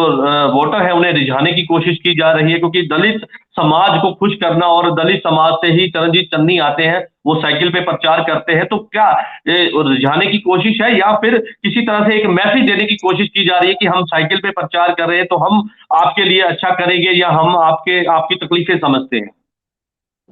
[SPEAKER 1] वोटर है उन्हें रिझाने की कोशिश की जा रही है, क्योंकि दलित समाज को खुश करना, और दलित समाज से ही चरणजीत चन्नी आते हैं, वो साइकिल पे प्रचार करते हैं, तो क्या रिझाने की कोशिश है, या फिर किसी तरह से एक मैसेज देने की कोशिश की जा रही है कि हम साइकिल पे प्रचार कर रहे हैं तो हम आपके लिए अच्छा करेंगे, या हम आपकी तकलीफें समझते हैं?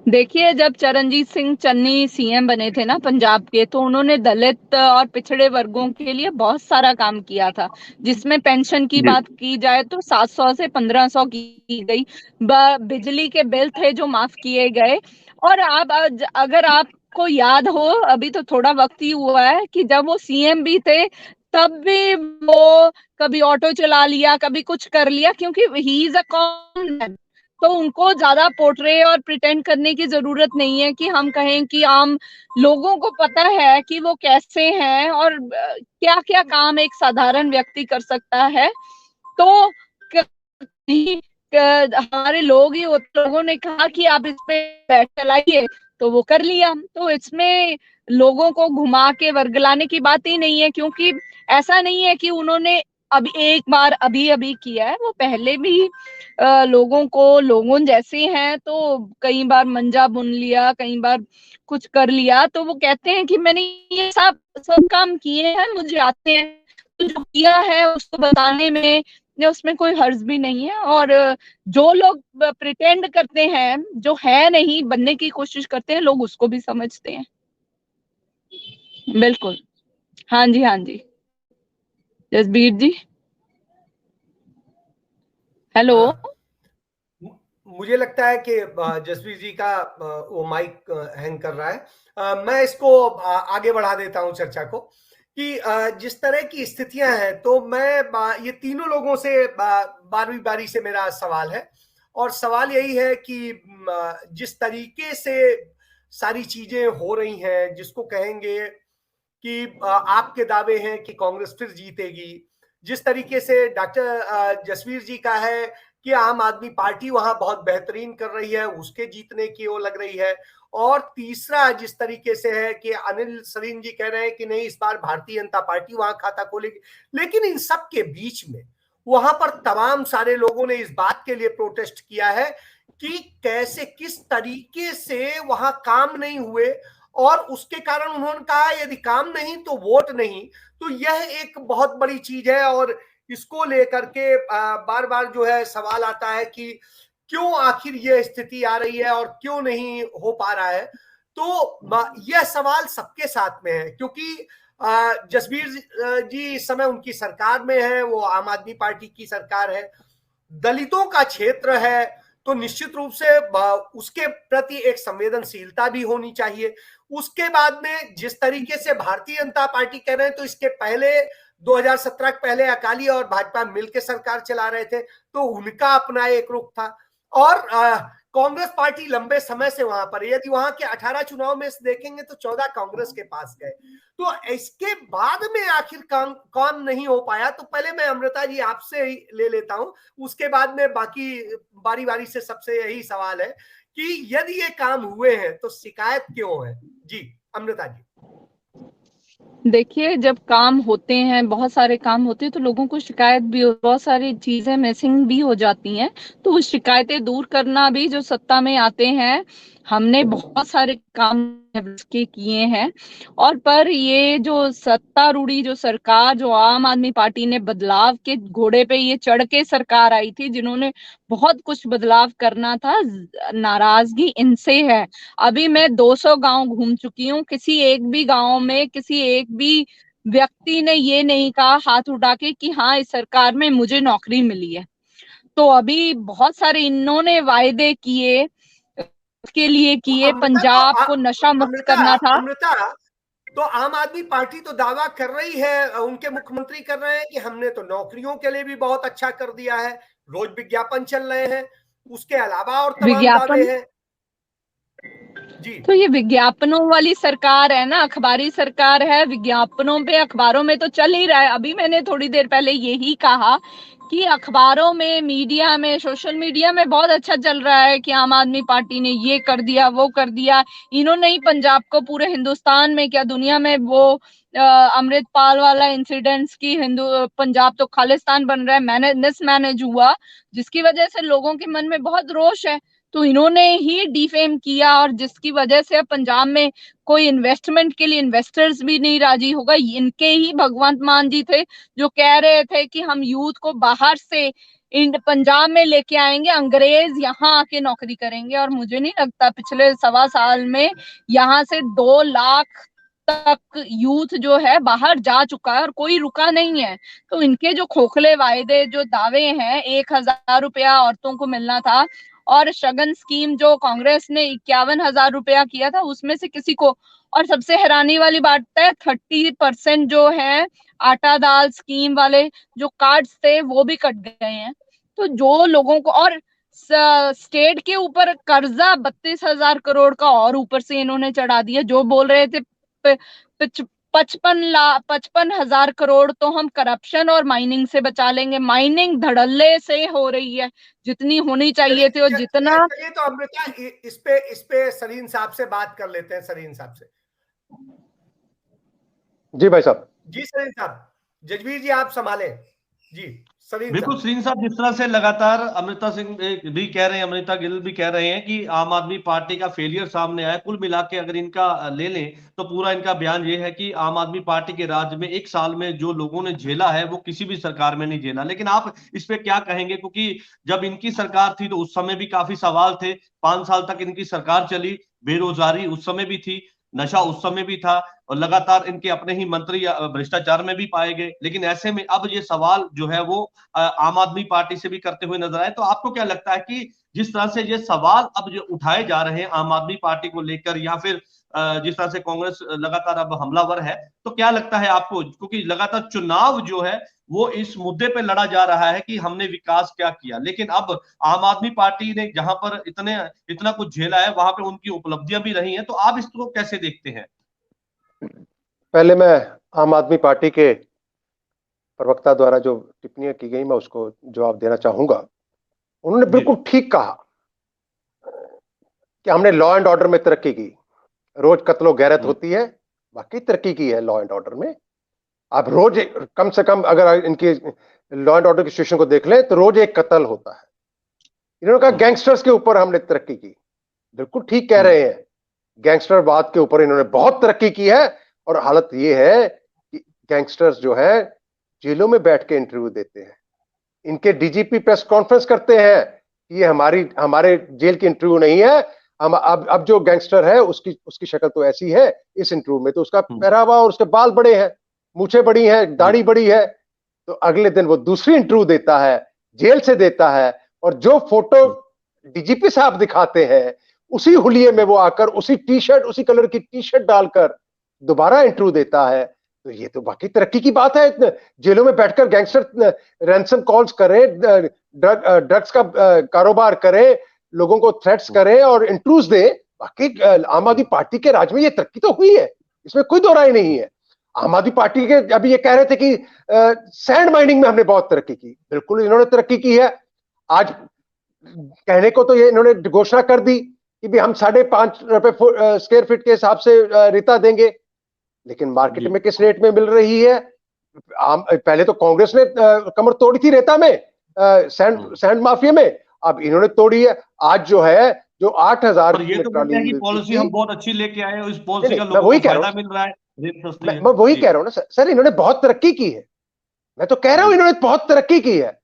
[SPEAKER 4] देखिए जब चरणजीत सिंह चन्नी सीएम बने थे ना पंजाब के, तो उन्होंने दलित और पिछड़े वर्गों के लिए बहुत सारा काम किया था, जिसमें पेंशन की
[SPEAKER 1] जी।
[SPEAKER 4] बात की जाए तो 700 से 1500 की गई, बिजली के बिल थे जो माफ किए गए। और आप अगर आपको याद हो, अभी तो थोड़ा वक्त ही हुआ है कि जब वो सीएम भी थे, तब भी वो कभी ऑटो चला लिया, कभी कुछ कर लिया, क्योंकि he is a common man. तो उनको ज्यादा पोर्ट्रे और प्रिटेंड करने की जरूरत नहीं है कि हम कहें कि आम लोगों को पता है कि वो कैसे हैं और क्या क्या काम एक साधारण व्यक्ति कर सकता है। तो हमारे लोग ही लोगों ने कहा कि आप इस पे चलाइए, तो वो कर लिया। तो इसमें लोगों को घुमा के वर्गलाने की बात ही नहीं है, क्योंकि ऐसा नहीं है कि उन्होंने अभी एक बार अभी अभी किया है, वो पहले भी लोगों को, लोगों जैसे हैं तो कई बार मंजा बुन लिया, कई बार कुछ कर लिया। तो वो कहते हैं कि मैंने ये सब सब काम किए हैं, मुझे आते हैं, तो जो किया है उसको बताने में उसमें कोई हर्ज भी नहीं है। और जो लोग प्रिटेंड करते हैं, जो है नहीं बनने की कोशिश करते हैं, लोग उसको भी समझते हैं। बिल्कुल। हाँ जी, हाँ जी, जसबीर जी। हेलो।
[SPEAKER 5] मुझे लगता है कि जसवीर जी का वो माइक हैंग कर रहा है। मैं इसको आगे बढ़ा देता हूं चर्चा को कि जिस तरह की स्थितियां हैं, तो मैं ये तीनों लोगों से बारी बारी से मेरा सवाल है, और सवाल यही है कि जिस तरीके से सारी चीजें हो रही हैं, जिसको कहेंगे कि आपके दावे हैं कि कांग्रेस फिर जीतेगी, जिस तरीके से डॉक्टर जसवीर जी का है कि आम आदमी पार्टी वहां बहुत बेहतरीन कर रही है, उसके जीतने की वो लग रही है, और तीसरा जिस तरीके से है कि अनिल सरीन जी कह रहे हैं कि नहीं, इस बार भारतीय जनता पार्टी वहां खाता खोलेगी। लेकिन इन सब के बीच में वहां पर तमाम सारे लोगों ने इस बात के लिए प्रोटेस्ट किया है कि कैसे, किस तरीके से वहां काम नहीं हुए, और उसके कारण उन्होंने कहा यदि काम नहीं तो वोट नहीं। तो यह एक बहुत बड़ी चीज है, और इसको लेकर के बार बार जो है सवाल आता है कि क्यों आखिर यह स्थिति आ रही है और क्यों नहीं हो पा रहा है। तो यह सवाल सबके साथ में है, क्योंकि जसबीर जी इस समय उनकी सरकार में है, वो आम आदमी पार्टी की सरकार है, दलितों का क्षेत्र है, तो निश्चित रूप से उसके प्रति एक संवेदनशीलता भी होनी चाहिए। उसके बाद में जिस तरीके से भारतीय जनता पार्टी कह रहे हैं, तो इसके पहले 2017 के पहले अकाली और भाजपा मिलकर सरकार चला रहे थे, तो उनका अपना एक रुख था, और कांग्रेस पार्टी लंबे समय से वहां पर, यदि वहां के 18 चुनाव में देखेंगे तो 14 कांग्रेस के पास गए। तो इसके बाद में आखिर काम नहीं हो पाया। तो पहले मैं अमृता जी आपसे ही ले लेता हूं, उसके बाद में बाकी बारी बारी से सबसे यही सवाल है कि यदि ये काम हुए हैं तो शिकायत क्यों है। जी अमृता जी।
[SPEAKER 4] देखिए, जब काम होते हैं, बहुत सारे काम होते हैं, तो लोगों को शिकायत भी बहुत सारी चीजें मिसिंग भी हो जाती हैं। तो वो शिकायतें दूर करना भी, जो सत्ता में आते हैं, हमने बहुत सारे काम के किए हैं। और पर ये जो सत्तारूढ़ी जो सरकार, जो आम आदमी पार्टी ने बदलाव के घोड़े पे ये चढ़ के सरकार आई थी, जिन्होंने बहुत कुछ बदलाव करना था, नाराजगी इनसे है। अभी मैं 200 गांव घूम चुकी हूँ, किसी एक भी गांव में किसी एक भी व्यक्ति ने ये नहीं कहा हाथ उठा के कि हाँ, इस सरकार में मुझे नौकरी मिली है। तो अभी बहुत सारे इन्होंने वायदे किए, के लिए किए, पंजाब को नशा मुक्त करना था।
[SPEAKER 5] अमृता, तो आम आदमी पार्टी तो दावा कर रही है, उनके मुख्यमंत्री कर रहे हैं कि हमने तो नौकरियों के लिए भी बहुत अच्छा कर दिया है, रोज विज्ञापन चल रहे हैं, उसके अलावा और तमाम दावे हैं। जी।
[SPEAKER 4] तो ये विज्ञापनों वाली सरकार है ना, अखबारी सरकार है, विज्ञापनों पे, अखबारों में तो चल ही रहा है। अभी मैंने थोड़ी देर पहले यही कहा कि अखबारों में, मीडिया में, सोशल मीडिया में बहुत अच्छा चल रहा है कि आम आदमी पार्टी ने ये कर दिया, वो कर दिया। इन्होंने ही पंजाब को, पूरे हिंदुस्तान में क्या दुनिया में, वो अमृतपाल वाला इंसिडेंट्स की पंजाब तो खालिस्तान बन रहा है, मिसमैनेज हुआ, जिसकी वजह से लोगों के मन में बहुत रोष है। तो इन्होंने ही डिफेम किया, और जिसकी वजह से अब पंजाब में कोई इन्वेस्टमेंट के लिए इन्वेस्टर्स भी नहीं राजी होगा। इनके ही भगवंत मान जी थे जो कह रहे थे कि हम यूथ को बाहर से पंजाब में लेके आएंगे, अंग्रेज यहाँ आके नौकरी करेंगे। और मुझे नहीं लगता पिछले 1.25 साल में यहाँ से 2 लाख तक यूथ जो है बाहर जा चुका है, और कोई रुका नहीं है। तो इनके जो खोखले वायदे, जो दावे हैं, 1,000 रुपया औरतों को मिलना था, और शगन स्कीम जो कांग्रेस ने 51,000 रुपया किया था, उसमें से किसी को, और सबसे हैरानी वाली बात है 30% जो है आटा दाल स्कीम वाले जो कार्ड्स थे वो भी कट गए हैं। तो जो लोगों को, और स्टेट के ऊपर कर्जा 32,000 करोड़ का और ऊपर से इन्होंने चढ़ा दिया। जो बोल रहे थे 55,000 करोड़ तो हम करप्शन और माइनिंग से बचा लेंगे, माइनिंग धड़ल्ले से हो रही है, जितनी होनी चाहिए थी और जितना।
[SPEAKER 5] चलिए तो अमृता इस पे सलीम साहब से बात कर लेते हैं। सलीम साहब से।
[SPEAKER 2] जी भाई साहब।
[SPEAKER 5] जी सलीम साहब, जजवीर जी आप संभाले। जी
[SPEAKER 1] बिल्कुल श्रीन साहब, जिस तरह से लगातार अमृता सिंह भी कह रहे हैं, अमृता गिल भी कह रहे हैं कि आम आदमी पार्टी का फेलियर सामने आया, कुल मिला के अगर इनका ले लें तो पूरा इनका बयान ये है कि आम आदमी पार्टी के राज में 1 साल में जो लोगों ने झेला है वो किसी भी सरकार में नहीं झेला। लेकिन आप इस पे क्या कहेंगे, क्योंकि जब इनकी सरकार थी तो उस समय भी काफी सवाल थे, 5 साल तक इनकी सरकार चली, बेरोजगारी उस समय भी थी, नशा उस समय भी था, और लगातार इनके अपने ही मंत्री भ्रष्टाचार में भी पाए गए। लेकिन ऐसे में अब ये सवाल जो है वो आम आदमी पार्टी से भी करते हुए नजर आए। तो आपको क्या लगता है कि जिस तरह से ये सवाल अब जो उठाए जा रहे हैं आम आदमी पार्टी को लेकर, या फिर जिस तरह से कांग्रेस लगातार अब हमलावर है, तो क्या लगता है आपको, क्योंकि लगातार चुनाव जो है वो इस मुद्दे पे लड़ा जा रहा है कि हमने विकास क्या किया, लेकिन अब आम आदमी पार्टी ने जहां पर इतना कुछ झेला है वहां पे उनकी उपलब्धियां भी रही हैं, तो आप इसको कैसे देखते हैं?
[SPEAKER 2] पहले मैं आम आदमी पार्टी के प्रवक्ता द्वारा जो टिप्पणियां की गई मैं उसको जवाब देना चाहूंगा। उन्होंने बिल्कुल ठीक कहा कि हमने लॉ एंड ऑर्डर में तरक्की की, रोज कत्लो गैरत होती है, बाकी तरक्की की है लॉ एंड ऑर्डर में। आप रोज कम से कम अगर इनकी लॉ एंड ऑर्डर की सिचुएशन को देख लें तो रोज एक कत्ल होता है। इन्होंने कहा गैंगस्टर्स के ऊपर हमने तरक्की की, बिल्कुल ठीक कह रहे हैं, गैंगस्टरवाद के ऊपर इन्होंने बहुत तरक्की की है। और हालत ये है कि गैंगस्टर्स जो है जेलों में बैठ के इंटरव्यू देते हैं, इनके डीजीपी प्रेस कॉन्फ्रेंस करते हैं कि ये हमारे जेल की इंटरव्यू नहीं है, हम अब जो गैंगस्टर है उसकी शक्ल तो ऐसी है, इस इंटरव्यू में तो उसका पहरावा और उसके बाल बड़े हैं, मूछें बड़ी हैं, दाढ़ी बड़ी है। तो अगले दिन वो दूसरी इंटरव्यू देता है, जेल से देता है, और जो फोटो डीजीपी साहब दिखाते हैं उसी हुलिये में वो आकर उसी कलर की टी शर्ट डालकर दोबारा इंटरव्यू देता है। तो ये तो बाकी तरक्की की बात है। जेलों में बैठकर गैंगस्टर रैंसम कॉल्स करे, ड्रग्स का कारोबार करे, लोगों को थ्रेट्स करे और इंटरव्यूज दे। बाकी आम आदमी पार्टी के राज में ये तरक्की तो हुई है, इसमें कोई दो राय नहीं है। आम आदमी पार्टी के अभी ये कह रहे थे कि सैंड माइनिंग में हमने बहुत तरक्की की, बिल्कुल इन्होंने तरक्की की है। आज कहने को तो ये इन्होंने घोषणा कर दी कि भी हम 5.5 रुपए स्क्वायर फीट के हिसाब से रेता देंगे, लेकिन मार्केट में किस रेट में मिल रही है? पहले तो कांग्रेस ने कमर तोड़ी थी रेता में, सैंड माफिया में, अब इन्होंने तोड़ी है। आज जो है जो 8,000
[SPEAKER 1] ये तो कहते हैं कि पॉलिसी हम बहुत अच्छी लेके आए हैं, इस पॉलिसी का
[SPEAKER 2] लोगों को फायदा
[SPEAKER 1] मिल रहा है,
[SPEAKER 2] मैं वही कह रहा हूं ना सर, इन्होंने बहुत तरक्की की है। मैं तो कह रहा हूं इन्होंने बहुत तरक्की की है।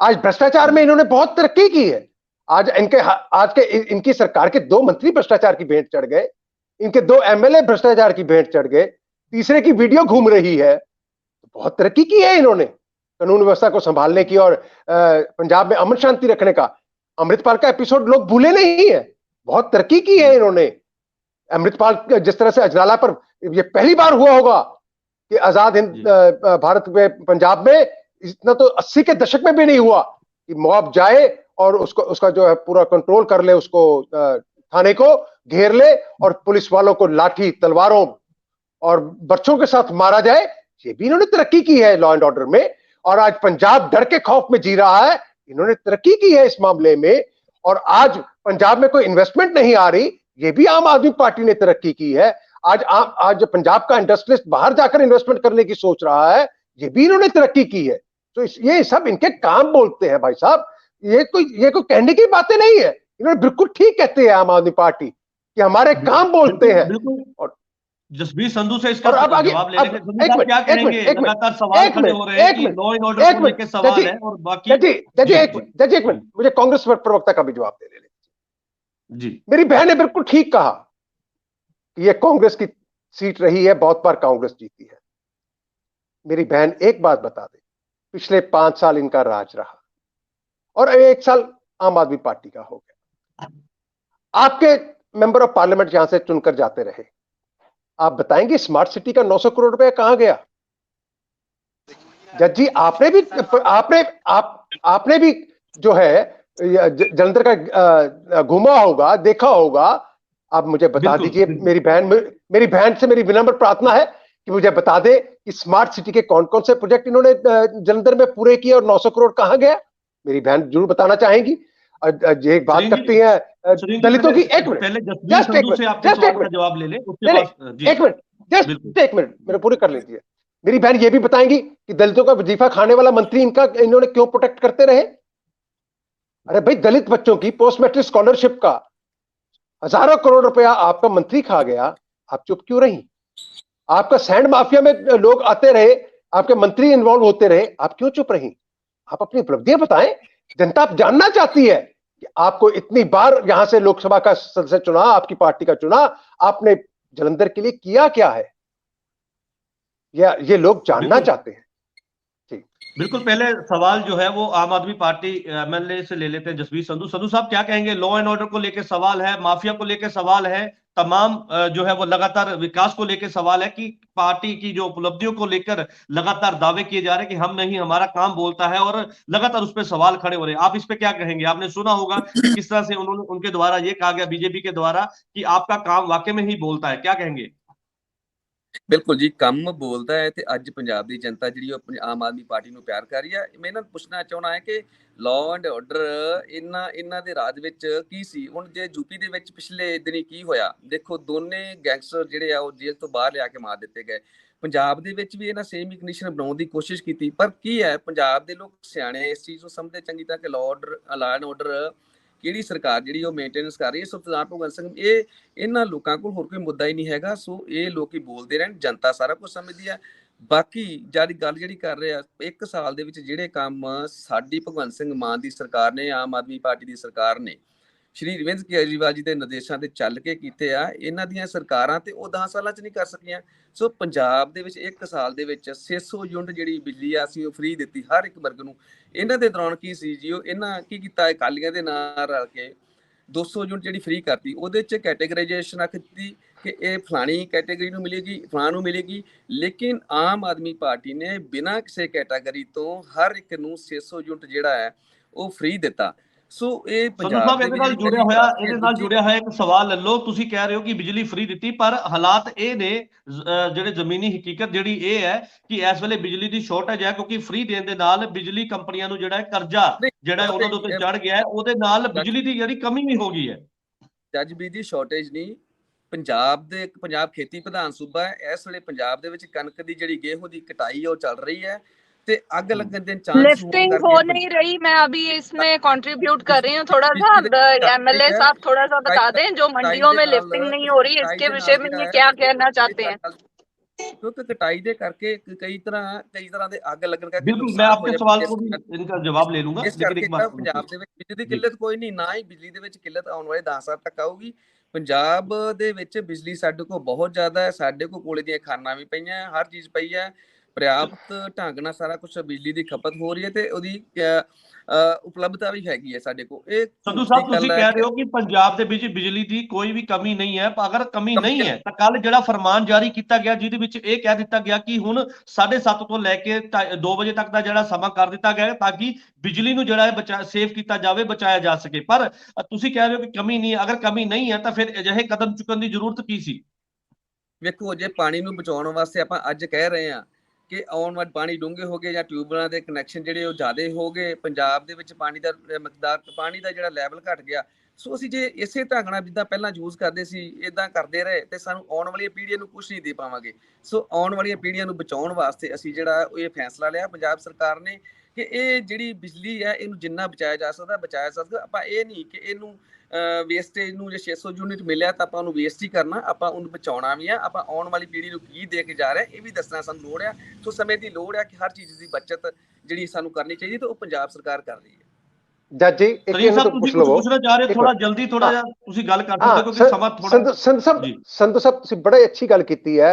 [SPEAKER 2] आज भ्रष्टाचार में इन्होंने बहुत तरक्की की है। आज इनकी सरकार के 2 मंत्री भ्रष्टाचार की भेंट चढ़ गए, इनके 2 एमएलए भ्रष्टाचार की भेंट चढ़ गए, तीसरे की वीडियो घूम रही है। बहुत तरक्की की है इन्होंने कानून व्यवस्था को संभालने की और पंजाब में अमन शांति रखने का। अमृतपाल का एपिसोड लोग भूले नहीं है, बहुत तरक्की की है इन्होंने। अमृतपाल जिस तरह से अजनाला पर ये पहली बार हुआ होगा कि आजाद हिंद भारत में पंजाब में इतना तो 80 के दशक में भी नहीं हुआ कि मॉब जाए और उसका जो है पूरा कंट्रोल कर ले, उसको थाने को घेर ले और पुलिस वालों को लाठी तलवारों और बच्चों के साथ मारा जाए। ये भी इन्होंने तरक्की की है लॉ एंड ऑर्डर में। और आज पंजाब डर के खौफ में जी रहा है, इन्होंने तरक्की की है इस मामले में। और आज पंजाब में कोई इन्वेस्टमेंट नहीं आ रही, ये भी आम आदमी पार्टी ने तरक्की की है। आज पंजाब का इंडस्ट्रियलिस्ट बाहर जाकर इन्वेस्टमेंट करने की सोच रहा है, ये भी इन्होंने तरक्की की है। तो ये सब इनके काम बोलते हैं भाई साहब, ये कोई कहने की बातें नहीं है। इन्होंने बिल्कुल ठीक कहते हैं आम आदमी पार्टी कि हमारे काम बोलते हैं। और
[SPEAKER 1] जसबीर संधू से इसका जवाब ले लेंगे, क्या कहेंगे? लगातार सवाल खड़े हो रहे हैं कि लॉ एंड ऑर्डर को लेकर सवाल है और बाकी
[SPEAKER 2] जज एक मिनट मुझे कांग्रेस प्रवक्ता का भी जवाब दे लें। जी, मेरी बहन ने बिल्कुल ठीक कहा कि ये कांग्रेस की सीट रही है, बहुत बार कांग्रेस जीती है। मेरी बहन एक बात बता दे, पिछले 5 साल इनका राज रहा और 1 साल आम आदमी पार्टी का हो गया। आपके मेंबर ऑफ पार्लियामेंट यहां से चुनकर जाते रहे, आप बताएंगे स्मार्ट सिटी का 900 करोड़ रुपया कहां गया? जज जी आपने भी जो है जलंधर का घूमा होगा, देखा होगा, आप मुझे बता दीजिए। मेरी बहन से मेरी विनम्र प्रार्थना है कि मुझे बता दे कि स्मार्ट सिटी के कौन कौन से प्रोजेक्ट इन्होंने जलंधर में पूरे किए और 900 करोड़ कहां गया। मेरी बहन जरूर बताना चाहेंगी। ये बात करती है दलितों की। एक मिनट मेरे पूरे कर लीजिए। मेरी बहन ये भी बताएंगी कि दलितों का वजीफा खाने वाला मंत्री इन्होंने क्यों प्रोटेक्ट करते रहे। अरे भाई, दलित बच्चों की पोस्ट मैट्रिक स्कॉलरशिप का हजारों करोड़ रुपया आपका मंत्री खा गया, आप चुप क्यों रही। आपका सैंड माफिया में लोग आते रहे, आपके मंत्री इन्वॉल्व होते रहे, आप क्यों चुप रही। आप अपनी उपलब्धियां बताएं। जनता आप जानना चाहती है कि आपको इतनी बार यहां से लोकसभा का सदस्य चुना, आपकी पार्टी का चुना, आपने जलंधर के लिए किया क्या है, ये लोग जानना चाहते हैं।
[SPEAKER 1] बिल्कुल, पहले सवाल जो है वो आम आदमी पार्टी एमएलए से ले लेते हैं जसबीर संधू। संधू साहब क्या कहेंगे? लॉ एंड ऑर्डर को लेकर सवाल है, माफिया को लेकर सवाल है, तमाम जो है वो लगातार विकास को लेकर सवाल है कि पार्टी की जो उपलब्धियों को लेकर लगातार दावे किए जा रहे हैं कि हम नहीं, हमारा काम बोलता है, और लगातार उस पर सवाल खड़े हो रहे हैं। आप इस पे क्या कहेंगे? आपने सुना होगा कि किस तरह से उनके द्वारा ये कहा गया, बीजेपी के द्वारा, कि आपका काम वाकई में ही बोलता है। क्या कहेंगे?
[SPEAKER 3] बिल्कुल जी, ਕੰਮ ਬੋਲਦਾ ਹੈ ਤੇ ਅੱਜ ਪੰਜਾਬ ਦੀ ਜਨਤਾ ਜਿਹੜੀ ਉਹ ਆਮ ਆਦਮੀ ਪਾਰਟੀ ਨੂੰ ਪਿਆਰ ਕਰ ਰਹੀ ਹੈ। ਮੈਂ ਇਹਨਾਂ ਨੂੰ ਪੁੱਛਣਾ ਚਾਹੁੰਦਾ ਹੈ ਕਿ ਲਾਅ ਐਂਡ ਆਰਡਰ ਇਹਨਾਂ ਦੇ ਰਾਜ ਵਿੱਚ ਕੀ ਸੀ। ਹੁਣ ਜੇ ਯੂਪੀ ਦੇ ਵਿੱਚ ਪਿਛਲੇ ਦਿਨੀ ਕੀ ਹੋਇਆ, ਦੇਖੋ ਦੋਨੇ ਗੈਂਗਸਟਰ ਜਿਹੜੇ ਆ ਉਹ ਜੇਲ੍ਹ ਤੋਂ ਬਾਹਰ ਲਿਆ ਕੇ ਮਾਰ ਦਿੱਤੇ ਗਏ। ਪੰਜਾਬ ਦੇ ਵਿੱਚ ਵੀ ਇਹਨਾਂ ਸੇਮ ਹੀ ਕੰਡੀਸ਼ਨ ਬਣਾਉਣ ਦੀ ਕੋਸ਼ਿਸ਼ ਕੀਤੀ, ਪਰ ਕੀ ਹੈ, ਪੰਜਾਬ ਦੇ ਲੋਕ ਸਿਆਣੇ ਇਸ ਚੀਜ਼ ਨੂੰ ਸਮਝਦੇ ਚੰਗੀ ਤਰ੍ਹਾਂ ਕਿ ਲਾਅ ਐਂਡ ਆਰਡਰ ਕਿਹੜੀ ਸਰਕਾਰ ਜਿਹੜੀ ਉਹ ਮੇਨਟੇਨੈਂਸ ਕਰ ਰਹੀ ਹੈ। ਸਰਦਾਰ ਭਗਵੰਤ ਸਿੰਘ ਇਹਨਾਂ ਲੋਕਾਂ ਕੋਲ ਹੋਰ ਕੋਈ ਮੁੱਦਾ ਹੀ ਨਹੀਂ ਹੈਗਾ। ਸੋ ਇਹ ਲੋਕੀ ਬੋਲਦੇ ਰਹਿਣ, ਜਨਤਾ ਸਾਰਾ ਕੁਝ ਸਮਝਦੀ ਹੈ। ਬਾਕੀ ਗੱਲ ਜਿਹੜੀ ਕਰ ਰਹੇ ਆ, 1 ਸਾਲ ਦੇ ਵਿੱਚ ਜਿਹੜੇ ਕੰਮ ਸਾਡੀ ਭਗਵੰਤ ਸਿੰਘ ਮਾਨ ਦੀ ਸਰਕਾਰ ਨੇ, ਆਮ ਆਦਮੀ ਪਾਰਟੀ ਦੀ ਸਰਕਾਰ ਨੇ ਸ਼੍ਰੀ ਅਰਵਿੰਦ ਕੇਜਰੀਵਾਲ ਜੀ ਦੇ ਨਿਰਦੇਸ਼ਾਂ ਤੇ ਚੱਲ ਕੇ ਕੀਤੇ ਆ, ਇਹਨਾਂ ਦੀਆਂ ਸਰਕਾਰਾਂ ਤੇ ਉਹ 10 ਸਾਲਾਂ 'ਚ ਨਹੀਂ ਕਰ ਸਕੀਆਂ। ਸੋ ਪੰਜਾਬ ਦੇ ਵਿੱਚ 1 ਸਾਲ ਦੇ ਵਿੱਚ 600 ਯੂਨਿਟ ਜਿਹੜੀ ਬਿਜਲੀ ਆ ਅਸੀਂ ਉਹ ਫ੍ਰੀ ਦਿੱਤੀ ਹਰ ਇੱਕ ਵਰਗ ਨੂੰ। ਇਹਨਾਂ ਦੇ ਦੌਰਾਨ ਕੀ ਸੀ ਜੀ, ਉਹ ਇਹਨਾਂ ਕੀ ਕੀਤਾ, ਅਕਾਲੀਆਂ ਦੇ ਨਾਲ ਰਲ ਕੇ 200 ਯੂਨਿਟ ਜਿਹੜੀ ਫ੍ਰੀ ਕਰਤੀ। ਉਹਦੇ 'ਚ ਕੈਟੇਗਰਾਈਜੇਸ਼ਨ ਰੱਖ ਦਿੱਤੀ ਕਿ ਇਹ ਫਲਾਣੀ ਕੈਟੇਗਰੀ ਨੂੰ ਮਿਲੇਗੀ, ਫਲਾਂ ਨੂੰ ਮਿਲੇਗੀ। ਲੇਕਿਨ ਆਮ ਆਦਮੀ ਪਾਰਟੀ ਨੇ ਬਿਨਾਂ ਕਿਸੇ ਕੈਟਾਗਰੀ ਤੋਂ ਹਰ ਇੱਕ ਨੂੰ 600 ਯੂਨਿਟ ਜਿਹੜਾ ਹੈ ਉਹ ਫ੍ਰੀ ਦਿੱਤਾ। ਸੋ ਇਹ ਪੰਜਾਬ
[SPEAKER 1] ਇਹਦੇ ਨਾਲ ਜੁੜਿਆ ਹੋਇਆ ਇੱਕ ਸਵਾਲ ਲੈ ਲਓ। ਤੁਸੀਂ ਕਹਿ ਰਹੇ ਹੋ ਕਿ ਬਿਜਲੀ ਫ੍ਰੀ ਦਿੱਤੀ, ਪਰ ਹਾਲਾਤ ਇਹ ਨੇ, ਜਿਹੜੇ ਜ਼ਮੀਨੀ ਹਕੀਕਤ ਜਿਹੜੀ ਇਹ ਹੈ ਕਿ ਇਸ ਵੇਲੇ ਬਿਜਲੀ ਦੀ ਸ਼ਾਰਟੇਜ ਹੈ, ਕਿਉਂਕਿ ਫ੍ਰੀ ਦੇਣ ਦੇ ਨਾਲ ਬਿਜਲੀ ਕੰਪਨੀਆਂ ਨੂੰ ਜਿਹੜਾ ਕਰਜ਼ਾ ਜਿਹੜਾ ਉਹਨਾਂ ਦੇ ਉੱਤੇ ਚੜ ਗਿਆ ਹੈ, ਉਹਦੇ ਨਾਲ ਬਿਜਲੀ ਦੀ ਜਿਹੜੀ ਕਮੀ ਵੀ ਹੋ ਗਈ ਹੈ।
[SPEAKER 3] ਜੱਜ ਬਿਜਲੀ ਸ਼ਾਰਟੇਜ ਨਹੀਂ, ਪੰਜਾਬ ਖੇਤੀ ਪ੍ਰਧਾਨ ਸੂਬਾ ਹੈ। ਇਸ ਵੇਲੇ ਪੰਜਾਬ ਦੇ ਵਿੱਚ ਕਣਕ ਦੀ ਜਿਹੜੀ ਗੇਹੂੰ ਦੀ ਕਟਾਈ ਉਹ ਚੱਲ ਰਹੀ ਹੈ ਤੇ आग लगने के चांस
[SPEAKER 4] लिफ्टिंग हो नहीं रही। मैं अभी इसमें कंट्रीब्यूट कर रही हूँ थोड़ा सा। एमएलए साहब थोड़ा सा बता दें, जो मंडियों में लिफ्टिंग नहीं हो रही, इसके विषय में ये क्या कहना चाहते हैं?
[SPEAKER 3] क्योंकि कटाई दे करके कई तरह दे आग लगन का।
[SPEAKER 1] बिल्कुल, मैं आपके सवाल को भी इनका जवाब ले लूंगा।
[SPEAKER 3] लेकिन एक बात, पंजाब दे विच बिजली दी किल्लत कोई नहीं, ना ही बिजली दे विच किल्लत आउण वाले 10 साल तक आऊगी। पंजाब दे विच बिजली साडे को बहुत ज्यादा है, साडे को कोले दी खाना भी पईयां, हर चीज पई है, ਪ੍ਰਿਆਪਤ ਢੰਗ ਨਾਲ ਸਾਰਾ ਕੁਝ ਬਿਜਲੀ ਦੀ ਖਪਤ ਹੋ ਰਹੀ ਹੈ ਤੇ ਉਹਦੀ ਉਪਲਬਧਤਾ ਵੀ ਹੈਗੀ ਹੈ ਸਾਡੇ ਕੋਲ। ਇਹ
[SPEAKER 1] ਸੰਧੂ ਸਾਹਿਬ ਤੁਸੀਂ ਕਹਿ ਰਹੇ ਹੋ ਕਿ ਪੰਜਾਬ ਦੇ ਵਿੱਚ ਬਿਜਲੀ ਦੀ ਕੋਈ ਵੀ ਕਮੀ ਨਹੀਂ ਹੈ, ਅਗਰ ਕਮੀ ਨਹੀਂ ਹੈ ਤਾਂ ਕੱਲ ਜਿਹੜਾ ਫਰਮਾਨ ਜਾਰੀ ਕੀਤਾ ਗਿਆ ਜਿਹਦੇ ਵਿੱਚ ਇਹ ਕਹਿ ਦਿੱਤਾ ਗਿਆ ਕਿ ਹੁਣ 7:30 ਤੋਂ ਲੈ ਕੇ 2 ਵਜੇ ਤੱਕ ਦਾ ਜਿਹੜਾ ਸਮਾਂ ਕਰ ਦਿੱਤਾ ਗਿਆ ਤਾਂ ਕਿ ਬਿਜਲੀ ਨੂੰ ਜਿਹੜਾ ਹੈ ਸੇਵ ਕੀਤਾ ਜਾਵੇ, ਬਚਾਇਆ ਜਾ ਸਕੇ। ਪਰ ਤੁਸੀਂ ਕਹਿ ਰਹੇ ਹੋ ਕਿ ਕਮੀ ਨਹੀਂ ਹੈ, ਅਗਰ ਕਮੀ ਨਹੀਂ ਹੈ ਤਾਂ ਫਿਰ ਅਜਿਹੇ ਕਦਮ ਚੁੱਕਣ ਦੀ ਜ਼ਰੂਰਤ ਕੀ ਸੀ?
[SPEAKER 3] ਵੇਖੋ, ਜੇ ਪਾਣੀ ਨੂੰ ਬਚਾਉਣ ਵਾਸਤੇ ਆਪਾਂ ਅੱਜ ਕਹਿ ਰਹੇ ਹਾਂ ਕਿ ਆਉਣ ਵਾਲੇ ਪਾਣੀ ਡੂੰਘੇ ਹੋ ਗਏ ਜਾਂ ਟਿਊਬਵੈਲਾਂ ਦੇ ਕਨੈਕਸ਼ਨ ਜਿਹੜੇ ਉਹ ਜ਼ਿਆਦਾ ਹੋ ਗਏ, ਪੰਜਾਬ ਦੇ ਵਿੱਚ ਪਾਣੀ ਦਾ ਮਿਕਦਾਰ, ਪਾਣੀ ਦਾ ਜਿਹੜਾ ਲੈਵਲ ਘਟ ਗਿਆ। ਸੋ ਅਸੀਂ ਜੇ ਇਸੇ ਢੰਗ ਨਾਲ ਜਿੱਦਾਂ ਪਹਿਲਾਂ ਯੂਜ਼ ਕਰਦੇ ਸੀ ਇਦਾਂ ਕਰਦੇ ਰਹੇ ਤੇ ਸਾਨੂੰ ਆਉਣ ਵਾਲੀਆਂ ਪੀੜ੍ਹੀਆਂ ਨੂੰ ਕੁਛ ਨਹੀਂ ਦੇ ਪਾਵਾਂਗੇ। ਸੋ ਆਉਣ ਵਾਲੀਆਂ ਪੀੜ੍ਹੀਆਂ ਨੂੰ ਬਚਾਉਣ ਵਾਸਤੇ ਅਸੀਂ ਜਿਹੜਾ ਇਹ ਫੈਸਲਾ ਲਿਆ ਪੰਜਾਬ ਸਰਕਾਰ ਨੇ ਕਿ ਇਹ ਜਿਹੜੀ ਬਿਜਲੀ ਹੈ ਇਹਨੂੰ ਜਿੰਨਾ ਬਚਾਇਆ ਜਾ ਸਕਦਾ ਬਚਾਇਆ ਸਕਦਾ। ਆਪਾਂ ਇਹ ਨਹੀਂ ਕਿ ਇਹਨੂੰ ਵੇਸਟੇਜ ਨੂੰ ਜੇ 600 ਯੂਨਿਟ ਮਿਲਿਆ ਤਾਂ ਆਪਾਂ ਉਹਨੂੰ ਵੇਸਟ ਹੀ ਕਰਨਾ, ਆਪਾਂ ਉਹਨੂੰ ਬਚਾਉਣਾ ਵੀ ਆ। ਆਪਾਂ ਆਉਣ ਵਾਲੀ ਪੀੜ੍ਹੀ ਨੂੰ ਕੀ ਦੇ ਕੇ ਜਾ ਰਹੇ ਇਹ ਵੀ ਦੱਸਣਾ ਸਾਨੂੰ ਲੋੜ ਆ। ਸੋ ਸਮੇਂ ਦੀ ਲੋੜ ਆ ਕਿ ਹਰ ਚੀਜ਼ ਦੀ ਬੱਚਤ ਜਿਹੜੀ ਸਾਨੂੰ ਕਰਨੀ ਚਾਹੀਦੀ ਤੇ ਉਹ ਪੰਜਾਬ ਸਰਕਾਰ ਕਰ ਰਹੀ ਹੈ।
[SPEAKER 2] ਜੱਜ ਜੀ
[SPEAKER 1] ਪੁੱਛਣਾ ਚਾਹ ਰਹੇ, ਥੋੜਾ ਜਲਦੀ ਥੋੜਾ ਜਿਹਾ ਤੁਸੀਂ ਗੱਲ ਕਰ ਸਕਦੇ ਕਿਉਂਕਿ ਸਮਾਂ ਥੋੜਾ।
[SPEAKER 2] ਸੰਧੂ ਸਾਹਿਬ ਤੁਸੀਂ ਬੜੀ ਅੱਛੀ ਗੱਲ ਕੀਤੀ ਹੈ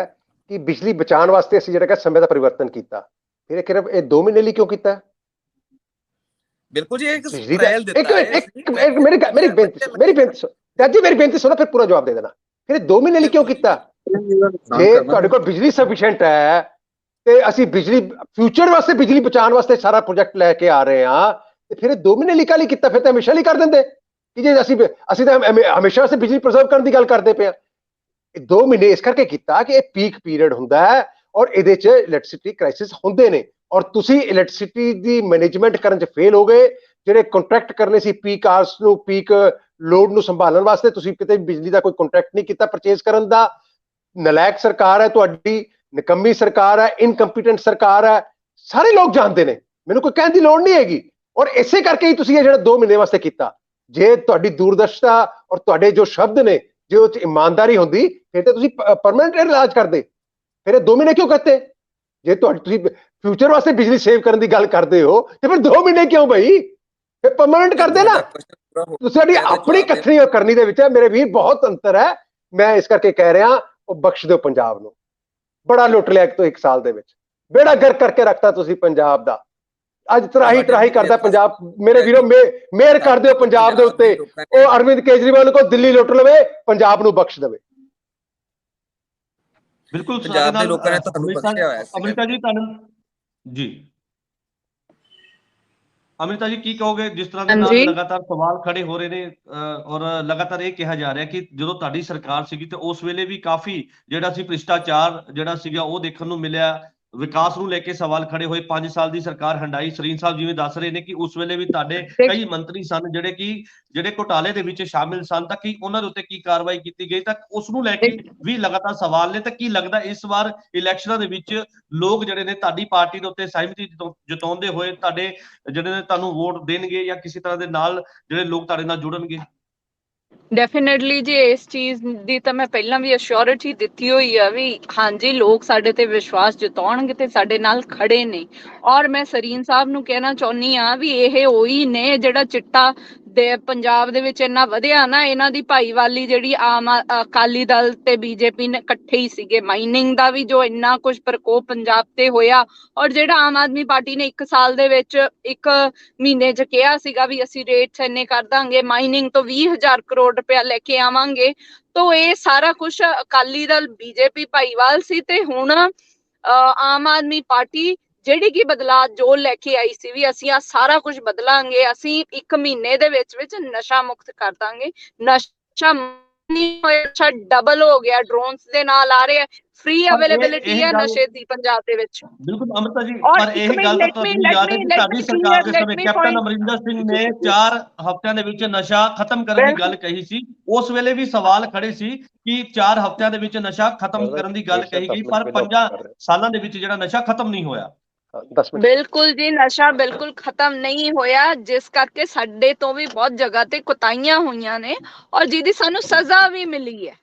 [SPEAKER 2] ਕਿ ਬਿਜਲੀ ਬਚਾਉਣ ਵਾਸਤੇ ਅਸੀਂ ਜਿਹੜਾ ਸਮੇਂ ਦਾ ਪਰਿਵਰਤਨ ਕੀਤਾ। ਫਿਰ ਇਹ 2 ਮਹੀਨੇ ਲਈ ਕਿਉਂ ਕੀਤਾ?
[SPEAKER 3] बिल्कुल जी, एक ट्रायल देता है।
[SPEAKER 2] मेरी बेनती सुनो, फिर पूरा जवाब दे देना। फिर 2 महीने लिए क्यों किया? जे तुहाडे कोल बिजली सफिशिएंट है ते ਅਸੀਂ ਬਿਜਲੀ ਫਿਊਚਰ ਵਾਸਤੇ ਬਿਜਲੀ ਬਚਾਉਣ ਵਾਸਤੇ ਸਾਰਾ ਪ੍ਰੋਜੈਕਟ ਲੈ ਕੇ ਆ ਰਹੇ ਹਾਂ ਤੇ ਫਿਰ 2 ਮਹੀਨੇ ਲਈ ਕਾਹਲੀ ਕੀਤਾ? ਫਿਰ ਤਾਂ ਹਮੇਸ਼ਾ ਲਈ ਕਰ ਦਿੰਦੇ ਕਿ ਜੇ ਅਸੀਂ ਤਾਂ ਹਮੇਸ਼ਾ ਵਾਸਤੇ ਬਿਜਲੀ ਪ੍ਰੀਜ਼ਰਵ ਕਰਨ ਦੀ ਗੱਲ ਕਰਦੇ ਪਏ ਆ। 2 ਮਹੀਨੇ ਇਸ ਕਰਕੇ ਕੀਤਾ ਕਿ ਇਹ ਪੀਕ ਪੀਰੀਅਡ ਹੁੰਦਾ ਹੈ ਔਰ ਇਹਦੇ 'ਚ ਇਲੈਕਟ੍ਰਿਸਿਟੀ ਕ੍ਰਾਈਸਿਸ ਹੁੰਦੇ ਨੇ, ਔਰ ਤੁਸੀਂ ਇਲੈਕਟ੍ਰਿਸਿਟੀ ਦੀ ਮੈਨੇਜਮੈਂਟ ਕਰਨ 'ਚ ਫੇਲ ਹੋ ਗਏ। ਜਿਹੜੇ ਕੰਟਰੈਕਟ ਕਰਨੇ ਸੀ ਪੀਕ ਆਵਰਸ ਨੂੰ, ਪੀਕ ਲੋਡ ਨੂੰ ਸੰਭਾਲਣ ਵਾਸਤੇ, ਤੁਸੀਂ ਕਿਤੇ ਬਿਜਲੀ ਦਾ ਕੋਈ ਕੰਟਰੈਕਟ ਨਹੀਂ ਕੀਤਾ ਪਰਚੇਜ਼ ਕਰਨ ਦਾ। ਨਲਾਇਕ ਸਰਕਾਰ ਹੈ ਤੁਹਾਡੀ, ਨਿਕੰਮੀ ਸਰਕਾਰ ਹੈ, ਇਨਕੰਪੀਟੈਂਟ ਸਰਕਾਰ ਹੈ, ਸਾਰੇ ਲੋਕ ਜਾਣਦੇ ਨੇ, ਮੈਨੂੰ ਕੋਈ ਕਹਿਣ ਦੀ ਲੋੜ ਨਹੀਂ ਹੈਗੀ। ਔਰ ਇਸੇ ਕਰਕੇ ਹੀ ਤੁਸੀਂ ਇਹ ਜਿਹੜਾ 2 ਮਹੀਨੇ ਵਾਸਤੇ ਕੀਤਾ। ਜੇ ਤੁਹਾਡੀ ਦੂਰਦਰਸ਼ਤਾ ਔਰ ਤੁਹਾਡੇ ਜੋ ਸ਼ਬਦ ਨੇ, ਜੇ ਉਹ 'ਚ ਇਮਾਨਦਾਰੀ ਹੁੰਦੀ, ਫਿਰ ਤਾਂ ਤੁਸੀਂ ਪਰਮਾਨੈਂਟ ਇਲਾਜ ਕਰਦੇ। ਫਿਰ ਇਹ 2 ਮਹੀਨੇ ਕਿਉਂ ਕਰਤੇ? ਜੇ ਤੁਸੀਂ ਫਿਊਚਰ ਵਾਸਤੇ ਬਿਜਲੀ ਸੇਵ ਕਰਨ ਦੀ ਗੱਲ ਕਰਦੇ ਹੋ ਤੇ ਫਿਰ 2 ਮਹੀਨੇ ਕਿਉਂ ਭਾਈ? ਫਿਰ ਪਰਮਾਨੈਂਟ ਕਰਦੇ ਨਾ। ਸਾਡੀ ਆਪਣੀ ਕਥਨੀ ਔਰ ਕਰਨੀ ਦੇ ਵਿੱਚ ਮੇਰੇ ਵੀਰ ਬਹੁਤ ਅੰਤਰ ਹੈ। ਮੈਂ ਇਸ ਕਰਕੇ ਕਹਿ ਰਿਹਾ, ਉਹ ਬਖਸ਼ ਦਿਓ ਪੰਜਾਬ ਨੂੰ। ਬੜਾ ਲੁੱਟ ਲਿਆ ਤੋਂ 1 ਸਾਲ ਦੇ ਵਿੱਚ, ਬੇੜਾ ਗਰਕ ਕਰਕੇ ਰੱਖਤਾ ਤੁਸੀਂ ਪੰਜਾਬ ਦਾ। ਅੱਜ ਤਰਾਹੀ ਕਰਦਾ ਪੰਜਾਬ। ਮੇਰੇ ਵੀਰੋ, ਮਿਹਰ ਕਰ ਦਿਓ ਪੰਜਾਬ ਦੇ ਉੱਤੇ, ਉਹ ਅਰਵਿੰਦ ਕੇਜਰੀਵਾਲ को ਦਿੱਲੀ ਲੁੱਟ ਲਵੇ, ਪੰਜਾਬ ਨੂੰ ਬਖਸ਼ ਦੇਵੇ।
[SPEAKER 1] ਬਿਲਕੁਲ
[SPEAKER 3] ਪੰਜਾਬ ਦੇ ਲੋਕਾਂ ਨੇ ਤੁਹਾਨੂੰ ਬਖਸ਼ਿਆ ਹੋਇਆ ਸੀ।
[SPEAKER 1] ਅਮ੍ਰਿਤਾ ਜੀ ਤੁਹਾਨੂੰ ਜੀ, ਅਮ੍ਰਿਤਾ ਜੀ ਕੀ ਕਹੋਗੇ ਜਿਸ ਤਰ੍ਹਾਂ ਦੇ ਨਾਲ ਲਗਾਤਾਰ ਸਵਾਲ ਖੜੇ ਹੋ ਰਹੇ ਨੇ ਔਰ ਲਗਾਤਾਰ ਇਹ ਕਿਹਾ ਜਾ ਰਿਹਾ ਕਿ ਜਦੋਂ ਤੁਹਾਡੀ ਸਰਕਾਰ ਸੀਗੀ ਤੇ ਉਸ ਵੇਲੇ ਵੀ ਕਾਫੀ ਜਿਹੜਾ ਸੀ ਭ੍ਰਿਸ਼ਟਾਚਾਰ ਜਿਹੜਾ ਸੀਗਾ ਉਹ ਦੇਖਣ ਨੂੰ ਮਿਲਿਆ, ਵਿਕਾਸ ਨੂੰ ਲੈ ਕੇ ਸਵਾਲ ਖੜੇ ਹੋਏ। 5 ਸਾਲ ਦੀ ਸਰਕਾਰ ਹੰਡਾਈ। ਸਰੀਨ ਸਾਹਿਬ ਜਿਵੇਂ ਦੱਸ ਰਹੇ ਨੇ ਕਿ ਉਸ ਵੇਲੇ ਵੀ ਤੁਹਾਡੇ ਕਈ ਮੰਤਰੀ ਸਨ ਜਿਹੜੇ ਘੁਟਾਲੇ ਦੇ ਵਿੱਚ ਸ਼ਾਮਿਲ ਸਨ, ਤਾਂ ਕੀ ਉਹਨਾਂ ਦੇ ਉੱਤੇ ਕੀ ਕਾਰਵਾਈ ਕੀਤੀ ਗਈ, ਤਾਂ ਉਸ ਨੂੰ ਲੈ ਕੇ ਵੀ ਲਗਾਤਾਰ ਸਵਾਲ ਨੇ। ਤਾਂ ਕੀ ਲੱਗਦਾ ਇਸ ਵਾਰ ਇਲੈਕਸ਼ਨਾਂ ਦੇ ਵਿੱਚ ਲੋਕ ਜਿਹੜੇ ਨੇ ਤੁਹਾਡੀ ਪਾਰਟੀ ਦੇ ਉੱਤੇ ਸਹਿਮਤੀ ਜਤਾਉਂਦੇ ਹੋਏ ਤੁਹਾਡੇ ਜਿਹੜੇ ਨੇ ਤੁਹਾਨੂੰ ਵੋਟ ਦੇਣਗੇ ਜਾਂ ਕਿਸੇ ਤਰ੍ਹਾਂ ਦੇ ਨਾਲ ਜਿਹੜੇ ਲੋਕ ਤੁਹਾਡੇ ਨਾਲ ਜੁੜਨਗੇ?
[SPEAKER 4] ਡੈਫੀਨੇਟਲੀ ਜੀ, ਇਸ ਚੀਜ਼ ਦੀ ਤਾਂ ਮੈਂ ਪਹਿਲਾਂ ਵੀ ਅਸ਼ੋਰਿਟੀ ਦਿੱਤੀ ਹੋਈ ਆ ਵੀ ਹਾਂਜੀ, ਲੋਕ ਸਾਡੇ ਤੇ ਵਿਸ਼ਵਾਸ ਜਤਾਉਣਗੇ ਤੇ ਸਾਡੇ ਨਾਲ ਖੜੇ ਨੇ। ਔਰ ਮੈਂ ਸਰੀਨ ਸਾਹਿਬ ਨੂੰ ਕਹਿਣਾ ਚਾਹੁੰਦੀ ਆ ਵੀ ਇਹ ਉਹੀ ਨੇ ਜਿਹੜਾ ਚਿੱਟਾ ਦੇ ਪੰਜਾਬ ਦੇ ਵਿੱਚ ਇੰਨਾ ਵਧਿਆ ਨਾ, ਇਹਨਾਂ ਦੀ ਭਾਈਵਾਲੀ ਜਿਹੜੀ ਆਮ ਅਕਾਲੀ ਦਲ ਤੇ ਬੀਜੇਪੀ ਨੇ ਇਕੱਠੇ ਹੀ ਸੀਗੇ। ਮਾਈਨਿੰਗ ਦਾ ਵੀ ਜੋ ਇੰਨਾ ਕੁਝ ਪ੍ਰਕੋਪ ਪੰਜਾਬ ਤੇ ਹੋਇਆ, ਔਰ ਜਿਹੜਾ ਆਮ ਆਦਮੀ ਪਾਰਟੀ ਨੇ 1 ਸਾਲ ਦੇ ਵਿੱਚ 1 ਮਹੀਨੇ 'ਚ ਕਿਹਾ ਸੀਗਾ ਵੀ ਅਸੀਂ ਰੇਟਸ ਇੰਨੇ ਕਰ ਦਾਂਗੇ, ਮਾਈਨਿੰਗ ਤੋਂ 20,000 ਕਰੋੜ ਰੁਪਇਆ ਲੈ ਕੇ ਆਵਾਂਗੇ। ਤਾਂ ਇਹ ਸਾਰਾ ਕੁਝ ਅਕਾਲੀ ਦਲ ਬੀਜੇਪੀ ਭਾਈਵਾਲ ਸੀ। ਤੇ ਹੁਣ ਆਮ ਆਦਮੀ ਪਾਰਟੀ ਜਿਹੜੀ ਕਿ ਬਦਲਾਅ ਜੋ ਲੈ ਕੇ ਆਈ ਸੀ ਵੀ ਅਸੀਂ ਆ ਸਾਰਾ ਕੁਝ ਬਦਲਾਂਗੇ, ਅਸੀਂ 1 ਮਹੀਨੇ ਦੇ ਵਿੱਚ ਨਸ਼ਾ ਮੁਕਤ ਕਰ ਦਾਂਗੇ। ਨਸ਼ਾ ਨਹੀਂ ਹੋਇਆ, ਡਬਲ ਹੋ ਗਿਆ, ਡਰੋਨਸ ਦੇ ਨਾਲ ਆ ਰਹੇ, ਫ੍ਰੀ ਅਵੇਲੇਬਿਲਿਟੀ ਹੈ ਨਸ਼ੇ ਦੀ ਪੰਜਾਬ ਦੇ ਵਿੱਚ।
[SPEAKER 1] ਬਿਲਕੁਲ ਅਮ੍ਰਿਤਾ ਜੀ, ਪਰ ਇਹ ਗੱਲ ਤਾਂ ਤੁਹਾਨੂੰ ਯਾਦ ਹੈ ਕਿ ਸਾਡੀ ਸਰਕਾਰ ਦੇ ਸਮੇਂ ਕੈਪਟਨ ਅਮਰਿੰਦਰ ਸਿੰਘ ਨੇ 4 ਹਫ਼ਤਿਆਂ ਦੇ ਵਿੱਚ ਨਸ਼ਾ ਖਤਮ ਕਰਨ ਦੀ ਗੱਲ ਕਹੀ ਸੀ। ਉਸ ਵੇਲੇ ਵੀ ਸਵਾਲ ਖੜੇ ਸੀ ਕਿ 4 ਹਫ਼ਤਿਆਂ ਦੇ ਵਿੱਚ ਨਸ਼ਾ ਖਤਮ ਕਰਨ ਦੀ ਗੱਲ ਕਹੀ ਗਈ, ਪਰ 5 ਸਾਲਾਂ ਦੇ ਵਿੱਚ ਜਿਹੜਾ ਨਸ਼ਾ ਖਤਮ ਨਹੀਂ ਹੋਇਆ।
[SPEAKER 4] ਬਿਲਕੁਲ ਜੀ, ਨਸ਼ਾ ਬਿਲਕੁਲ ਖਤਮ ਨਹੀਂ ਹੋਇਆ, ਜਿਸ ਕਰਕੇ ਸਾਡੇ ਤੋਂ ਵੀ ਬਹੁਤ ਜਗ੍ਹਾ ਤੇ ਕੁਤਾਹੀਆਂ ਹੋਈਆਂ ਨੇ ਔਰ ਜਿਹਦੀ ਸਾਨੂੰ ਸਜ਼ਾ ਵੀ ਮਿਲੀ ਹੈ।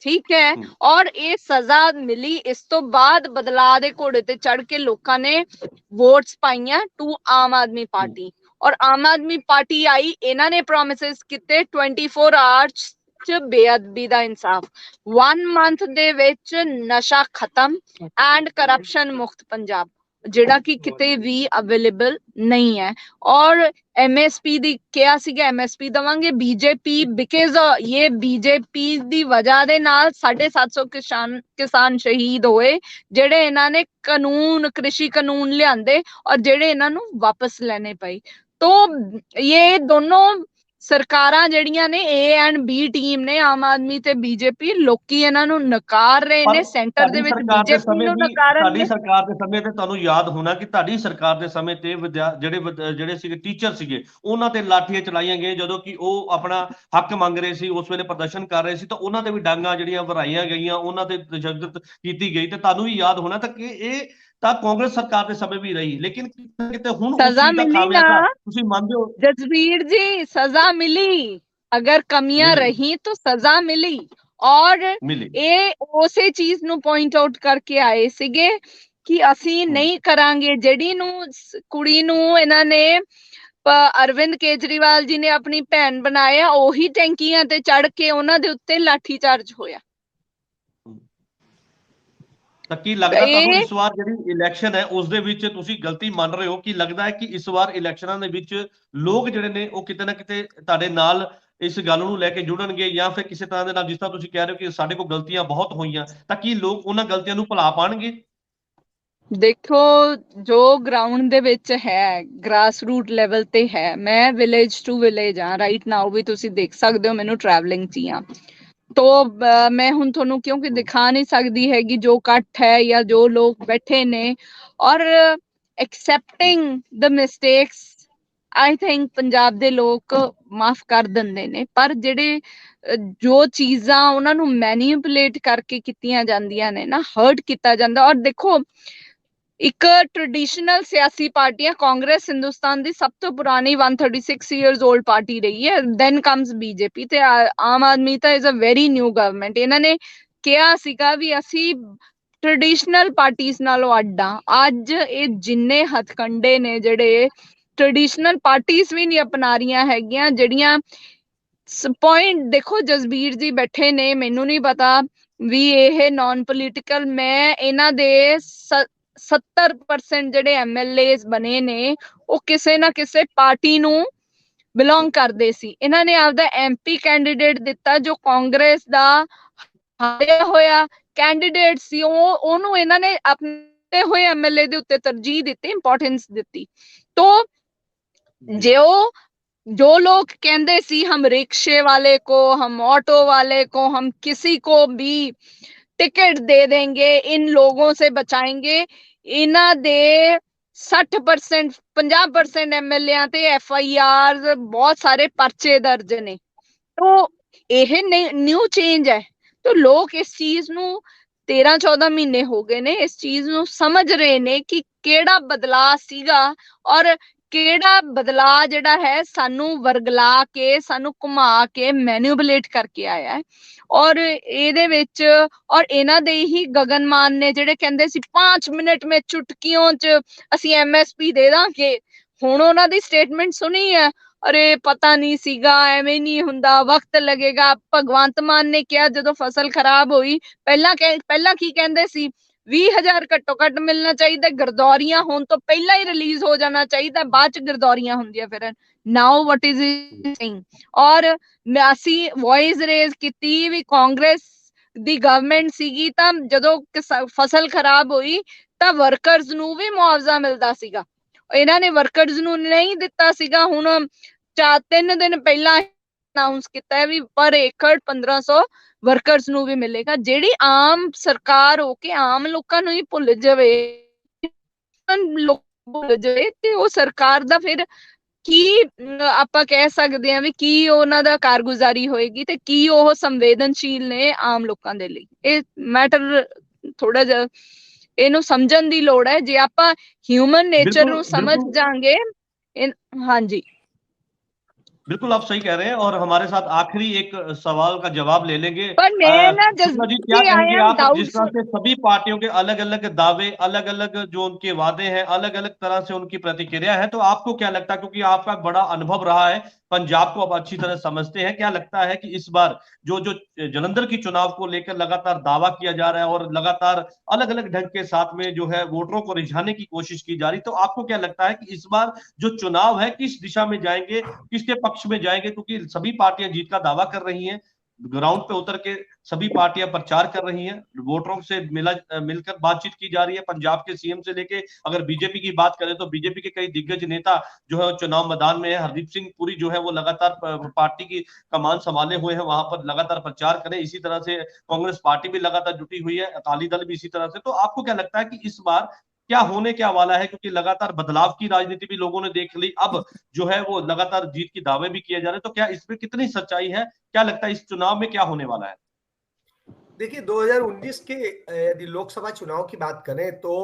[SPEAKER 4] ਠੀਕ ਹੈ, ਔਰ ਇਹ ਸਜ਼ਾ ਮਿਲੀ, ਇਸ ਤੋਂ ਬਾਅਦ ਬਦਲਾਅ ਦੇ ਘੋੜੇ ਤੇ ਚੜ ਕੇ ਲੋਕਾਂ ਨੇ ਵੋਟਸ ਪਾਈਆਂ ਟੂ ਆਮ ਆਦਮੀ ਪਾਰਟੀ। ਔਰ ਆਮ ਆਦਮੀ ਪਾਰਟੀ ਆਈ, ਇਹਨਾਂ ਨੇ ਪ੍ਰੋਮਿਸਿਸ ਕੀਤੇ 24 ਆਵਰਸ ਚ ਬੇਅਦਬੀ ਦਾ ਇਨਸਾਫ, 1 ਮੰਥ ਦੇ ਵਿੱਚ ਨਸ਼ਾ ਖਤਮ ਐਂਡ ਕਰਪਸ਼ਨ ਮੁਕਤ ਪੰਜਾਬ, ਜਿਹੜਾ ਕਿ ਕਿਤੇ ਵੀ ਅਵੇਲੇਬਲ ਨਹੀਂ ਹੈ। ਔਰ MSP ਦੀ ਕਿਹਾ ਸੀਗਾ MSP ਦਵਾਂਗੇ। ਬੀਜੇਪੀ ਬਿਕਾਜ਼ ਇਹ ਬੀਜੇਪੀ ਦੀ ਵਜ੍ਹਾ ਦੇ ਨਾਲ 750 ਕਿਸਾਨ ਸ਼ਹੀਦ ਹੋਏ, ਜਿਹੜੇ ਇਹਨਾਂ ਨੇ ਕ੍ਰਿਸ਼ੀ ਕਾਨੂੰਨ ਲਿਆਂਦੇ ਔਰ ਜਿਹੜੇ ਇਹਨਾਂ ਨੂੰ ਵਾਪਸ ਲੈਣੇ ਪਏ। ਤੋ ਇਹ ਦੋਨੋਂ ਸਰਕਾਰਾਂ ਜਿਹੜੀਆਂ ਨੇ A and B ਟੀਮ ਨੇ, ਆਮ ਆਦਮੀ ਤੇ ਬੀਜੇਪੀ, ਲੋਕੀ ਇਹਨਾਂ ਨੂੰ ਨਕਾਰ ਰਹੇ ਨੇ। ਸੈਂਟਰ ਦੇ ਵਿੱਚ ਬੀਜੇਪੀ ਨੂੰ ਨਕਾਰਨਗੇ।
[SPEAKER 1] ਸਾਡੀ ਸਰਕਾਰ ਦੇ ਸਮੇਂ ਤੇ ਤੁਹਾਨੂੰ ਯਾਦ ਹੋਣਾ ਕਿ ਤੁਹਾਡੀ ਸਰਕਾਰ ਦੇ ਸਮੇਂ ਤੇ ਜਿਹੜੇ ਸੀਗੇ ਟੀਚਰ ਸੀਗੇ, ਉਹਨਾਂ ਤੇ ਲਾਠੀਆਂ ਚਲਾਈਆਂ ਗਈਆਂ ਜਦੋਂ ਕਿ ਉਹ ਆਪਣਾ ਹੱਕ ਮੰਗ ਰਹੇ ਸੀ, ਉਸ ਵੇਲੇ ਪ੍ਰਦਰਸ਼ਨ ਕਰ ਰਹੇ ਸੀ, ਤਾਂ ਉਹਨਾਂ ਤੇ ਵੀ ਡਾਂਗਾਂ ਜਿਹੜੀਆਂ ਵਰਾਈਆਂ ਗਈਆਂ, ਉਹਨਾਂ ਤੇ ਤਸ਼ੱਦਦ ਕੀਤੀ ਗਈ। ਤੇ ਤੁਹਾਨੂੰ ਵੀ ਯਾਦ ਹੋਣਾ ਤਾਂ ਕਿ ਇਹ ਤਾਂ ਕਾਂਗਰਸ ਸਰਕਾਰ ਦੇ ਸਮੇਂ ਵੀ ਰਹੀ, ਲੇਕਿਨ ਕਿਤੇ ਹੁਣ
[SPEAKER 4] ਸਜ਼ਾ ਮਿਲੀ ਨਾ।
[SPEAKER 1] ਤੁਸੀਂ ਮੰਨਦੇ ਹੋ
[SPEAKER 4] ਜਸਵੀਰ ਜੀ, ਸਜ਼ਾ ਮਿਲੀ, ਅਗਰ ਕਮੀਆਂ ਰਹੀ ਤਾਂ ਸਜ਼ਾ ਮਿਲੀ। ਔਰ ਇਹ ਉਸੇ ਚੀਜ਼ ਨੂੰ ਪੁਆਇੰਟ ਆਊਟ ਕਰਕੇ ਆਏ ਸੀਗੇ ਕਿ ਅਸੀਂ ਨਹੀਂ ਕਰਾਂਗੇ। ਜਿਹੜੀ ਕੁੜੀ ਨੂੰ ਇਹਨਾਂ ਨੇ ਅਰਵਿੰਦ ਕੇਜਰੀਵਾਲ ਜੀ ਨੇ ਆਪਣੀ ਭੈਣ ਬਣਾਇਆ, ਉਹੀ ਟੈਂਕੀਆਂ ਤੇ ਚੜ ਕੇ ਉਹਨਾਂ ਦੇ ਉੱਤੇ ਲਾਠੀ ਚਾਰਜ ਹੋਇਆ।
[SPEAKER 1] ਤਾਂ ਕੀ ਲੱਗਦਾ ਤੁਹਾਨੂੰ ਇਸ ਵਾਰ ਜਿਹੜੀ ਇਲੈਕਸ਼ਨ ਹੈ ਉਸ ਦੇ ਵਿੱਚ ਤੁਸੀਂ ਗਲਤੀ ਮੰਨ ਰਹੇ ਹੋ? ਕੀ ਲੱਗਦਾ ਹੈ ਕਿ ਇਸ ਵਾਰ ਇਲੈਕਸ਼ਨਾਂ ਦੇ ਵਿੱਚ ਲੋਕ ਜਿਹੜੇ ਨੇ ਉਹ ਕਿਤੇ ਨਾ ਕਿਤੇ ਤੁਹਾਡੇ ਨਾਲ ਇਸ ਗੱਲ ਨੂੰ ਲੈ ਕੇ ਜੁੜਨਗੇ, ਜਾਂ ਫਿਰ ਕਿਸੇ ਤਰ੍ਹਾਂ ਦੇ ਨਾਲ, ਜਿਸ ਤਰ੍ਹਾਂ ਤੁਸੀਂ ਕਹਿ ਰਹੇ ਹੋ ਕਿ ਸਾਡੇ ਕੋਲ ਗਲਤੀਆਂ ਬਹੁਤ ਹੋਈਆਂ, ਤਾਂ ਕੀ ਲੋਕ ਉਹਨਾਂ ਗਲਤੀਆਂ ਨੂੰ ਭੁਲਾ ਪਾਣਗੇ?
[SPEAKER 4] ਦੇਖੋ, ਜੋ ਗਰਾਊਂਡ ਦੇ ਵਿੱਚ ਹੈ, ਗ੍ਰਾਸ ਰੂਟ ਲੈਵਲ ਤੇ ਹੈ, ਮੈਂ ਵਿਲੇਜ ਟੂ ਵਿਲੇਜ ਆ ਰਾਈਟ ਨਾਓ, ਵੀ ਤੁਸੀਂ ਦੇਖ ਸਕਦੇ ਹੋ ਮੈਨੂੰ ਟਰੈਵਲਿੰਗ ਚ ਹੀ ਆ। तो मैं ਹੁਣ ਤੁਹਾਨੂੰ ਕਿਉਂਕਿ ਦਿਖਾ ਨਹੀਂ ਸਕਦੀ ਹੈਗੀ ਜੋ ਇਕੱਠ ਹੈ ਜਾਂ ਜੋ ਲੋਕ ਬੈਠੇ ਨੇ, ਔਰ accepting the mistakes, I think Punjab ਦੇ ਲੋਕ ਮਾਫ ਕਰ ਦਿੰਦੇ ਨੇ, ਪਰ ਜਿਹੜੇ ਜੋ ਚੀਜ਼ਾਂ ਉਹਨਾਂ ਨੂੰ ਮੈਨੀਪੂਲੇਟ ਕਰਕੇ ਕੀਤੀਆਂ ਜਾਂਦੀਆਂ ਨੇ ਨਾ, ਹਰਟ ਕੀਤਾ ਜਾਂਦਾ। ਔਰ ਦੇਖੋ, ਇੱਕ ਟ੍ਰੈਡੀਸ਼ਨਲ ਸਿਆਸੀ ਪਾਰਟੀ ਹੈ ਕਾਂਗਰਸ, ਹਿੰਦੁਸਤਾਨ ਦੀ ਸਭ ਤੋਂ ਪੁਰਾਣੀ 136 ਇਅਰਸ 올ਡ ਪਾਰਟੀ ਰਹੀ ਹੈ। ਦੈਨ ਕਮਸ ਬੀਜੇਪੀ ਤੇ ਆਮ ਆਦਮੀ ਤਾਂ is a very new government. ਇਹਨਾਂ ਨੇ ਕਿਹਾ ਸੀਗਾ ਵੀ ਅਸੀਂ ਟ੍ਰੈਡੀਸ਼ਨਲ ਪਾਰਟੀਆਂ ਨਾਲੋਂ ਅੱਡ ਆ। ਅੱਜ ਇਹ ਜਿੰਨੇ ਹਥਕੰਡੇ ਨੇ ਜਿਹੜੇ ਟ੍ਰੈਡੀਸ਼ਨਲ ਪਾਰਟੀਆਂ ਵੀ ਨਹੀਂ ਅਪਣਾ ਰਹੀਆਂ ਹੈਗੀਆਂ, ਜਿਹੜੀਆਂ ਪੁਆਇੰਟ ਦੇਖੋ, ਜਸਬੀਰ ਜੀ ਬੈਠੇ ਨੇ, ਮੈਨੂੰ ਨਹੀਂ ਪਤਾ ਵੀ ਇਹ ਨਾਨ ਪੋਲੀਟੀਕਲ, ਮੈਂ ਇਹਨਾਂ ਦੇ 70% ਜਿਹੜੇ ਐਮਐਲਏਸ ਬਣੇ ਨੇ ਉਹ ਕਿਸੇ ਨਾ ਕਿਸੇ ਪਾਰਟੀ ਨੂੰ ਬਿਲੋਂਗ ਕਰਦੇ ਸੀ। ਇਹਨਾਂ ਨੇ ਆਪਦਾ ਐਮਪੀ ਕੈਂਡੀਡੇਟ ਦਿੱਤਾ ਜੋ ਕਾਂਗਰਸ ਦਾ ਹਾਰਿਆ ਹੋਇਆ ਕੈਂਡੀਡੇਟ ਸੀ, ਉਹਨੂੰ ਇਹਨਾਂ ਨੇ ਆਪਣੇ ਹੋਏ ਐਮਐਲਏ ਦੇ ਉੱਤੇ ਤਰਜੀਹ ਦਿੱਤੀ, ਇੰਪੋਰਟੈਂਸ ਦਿੱਤੀ। तो जो लोग कहते सी हम रिक्शे वाले को, हम ऑटो वाले को, हम किसी को भी टिकट दे देंगे, इन लोगों से बचाएंगे, इना दे 60% 50% एमएलए ते एफआईआर बहुत सारे पर्चे दर्ज ने। तो यह न्यू चेंज है। तो लोग इस चीज नू 13-14 महीने हो गए ने, इस चीज नू समझ रहे ने कि केड़ा बदलाव सीगा और केड़ा बदलाव जिहड़ा है सानू वरगला के, सानू घुमा के, मैनिपुलेट करके आया है। और ਇਹਦੇ ਵਿੱਚ ਔਰ ਇਹਨਾਂ ਦੇ ਹੀ ਗਗਨ ਮਾਨ ਨੇ ਜਿਹੜੇ ਕਹਿੰਦੇ ਸੀ 5 ਮਿੰਟ में ਚੁਟਕੀਆਂ ਚ ਅਸੀਂ ਐਮਐਸਪੀ ਦੇ ਦਾਂਗੇ, ਹੁਣ ਉਹਨਾਂ ਦੀ ਸਟੇਟਮੈਂਟ ਸੁਣੀ ਹੈ, ਅਰੇ ਪਤਾ ਨਹੀਂ ਸੀਗਾ, ਐਵੇਂ ਨਹੀਂ ਹੁੰਦਾ, ਵਕਤ ਲੱਗੇਗਾ। ਭਗਵੰਤ ਮਾਨ ਨੇ ਕਿਹਾ ਜਦੋਂ ਫਸਲ ਖਰਾਬ ਹੋਈ, ਪਹਿਲਾਂ ਕੀ ਕਹਿੰਦੇ ਸੀ, 20,000 ਘੱਟੋ ਘੱਟ ਮਿਲਣਾ ਚਾਹੀਦਾ, ਗਰਦੌਰੀਆਂ ਹੋਣ ਤੋਂ ਪਹਿਲਾਂ ਹੀ ਰਿਲੀਜ਼ ਹੋ ਜਾਣਾ ਚਾਹੀਦਾ, ਬਾਅਦ ਚ ਗਰਦੌਰੀਆਂ ਹੁੰਦੀਆਂ ਫਿਰ। ਨਾਓ ਵਟ ਇਜ਼ ਸੇਇੰਗ। ਔਰ ਅਸੀਂ ਵੌਇਸ ਰੇਜ਼ ਕੀਤੀ ਵੀ ਕਾਂਗਰਸ ਦੀ ਗਵਰਨਮੈਂਟ ਸੀਗੀ ਤਾਂ ਜਦੋਂ ਫਸਲ ਖਰਾਬ ਹੋਈ ਤਾਂ ਵਰਕਰਸ ਨੂੰ ਵੀ ਮੁਆਵਜ਼ਾ ਮਿਲਦਾ ਸੀਗਾ, ਇਹਨਾਂ ਨੇ ਵਰਕਰਸ ਨੂੰ ਨਹੀਂ ਦਿੱਤਾ ਸੀਗਾ। ਹੁਣ 3 ਦਿਨ ਪਹਿਲਾਂ ਅਨਾਉਂਸ ਕੀਤਾ ਹੈ ਵੀ ਪਰ ਏਕੜ 1500 ਵਰਕਰਸ ਨੂੰ ਵੀ ਮਿਲੇਗਾ। ਜਿਹੜੀ ਆਮ ਸਰਕਾਰ ਹੋ ਕੇ ਆਮ ਲੋਕਾਂ ਨੂੰ ਹੀ ਭੁੱਲ ਜਾਵੇ, ਭੁੱਲ ਜਾਵੇ ਤੇ ਉਹ ਸਰਕਾਰ ਦਾ ਫਿਰ ਕੀ ਆਪਾਂ ਕਹਿ ਸਕਦੇ ਹਾਂ ਵੀ ਕੀ ਉਹਨਾਂ ਦਾ ਕਾਰਗੁਜ਼ਾਰੀ ਹੋਏਗੀ ਤੇ ਕੀ ਉਹ ਸੰਵੇਦਨਸ਼ੀਲ ਨੇ ਆਮ ਲੋਕਾਂ ਦੇ ਲਈ। ਇਹ ਮੈਟਰ ਥੋੜਾ ਜਿਹਾ ਇਹਨੂੰ ਸਮਝਣ ਦੀ ਲੋੜ ਹੈ। ਜੇ ਆਪਾਂ ਹਿਊਮਨ ਨੇਚਰ ਨੂੰ ਸਮਝ ਜਾਾਂਗੇ। ਹਾਂਜੀ,
[SPEAKER 1] बिल्कुल आप सही कह रहे हैं। और हमारे साथ आखिरी एक सवाल का जवाब ले लेंगे।
[SPEAKER 4] पर मैं ना
[SPEAKER 1] शुक्ला जी, क्या कहेंगे आप, जिस तरह से सभी पार्टियों के अलग अलग दावे, अलग अलग जो उनके वादे हैं, अलग अलग तरह से उनकी प्रतिक्रिया है, तो आपको क्या लगता है, क्योंकि आपका बड़ा अनुभव रहा है, पंजाब को आप अच्छी तरह समझते हैं, क्या लगता है कि इस बार जो जो जलंधर की चुनाव को लेकर लगातार दावा किया जा रहा है और लगातार अलग अलग ढंग के साथ में जो है वोटरों को रिझाने की कोशिश की जा रही, तो आपको क्या लगता है कि इस बार जो चुनाव है किस दिशा में जाएंगे, किसके पक्ष में जाएंगे? क्योंकि सभी पार्टियां जीत का दावा कर रही हैं, ग्राउंड पे उतर के सभी पार्टियां प्रचार कर रही हैं, वोटरों से मिलकर बातचीत की जा रही है। पंजाब के सीएम से लेके अगर बीजेपी की बात करें तो बीजेपी के कई दिग्गज नेता जो है चुनाव मैदान में है। हरदीप सिंह पुरी जो है वो लगातार पार्टी की कमान संभाले हुए हैं, वहां पर लगातार प्रचार करें। इसी तरह से कांग्रेस पार्टी भी लगातार जुटी हुई है, अकाली दल भी इसी तरह से। तो आपको क्या लगता है कि इस बार क्या होने क्या वाला है? क्योंकि लगातार बदलाव की राजनीति भी लोगों ने देख ली, अब जो है वो लगातार जीत की दावे भी किए जा रहे हैं, तो क्या इसमें कितनी सच्चाई है? क्या लगता है इस चुनाव में क्या होने वाला है?
[SPEAKER 5] देखिए, 2019 के यदि लोकसभा चुनाव की बात करें तो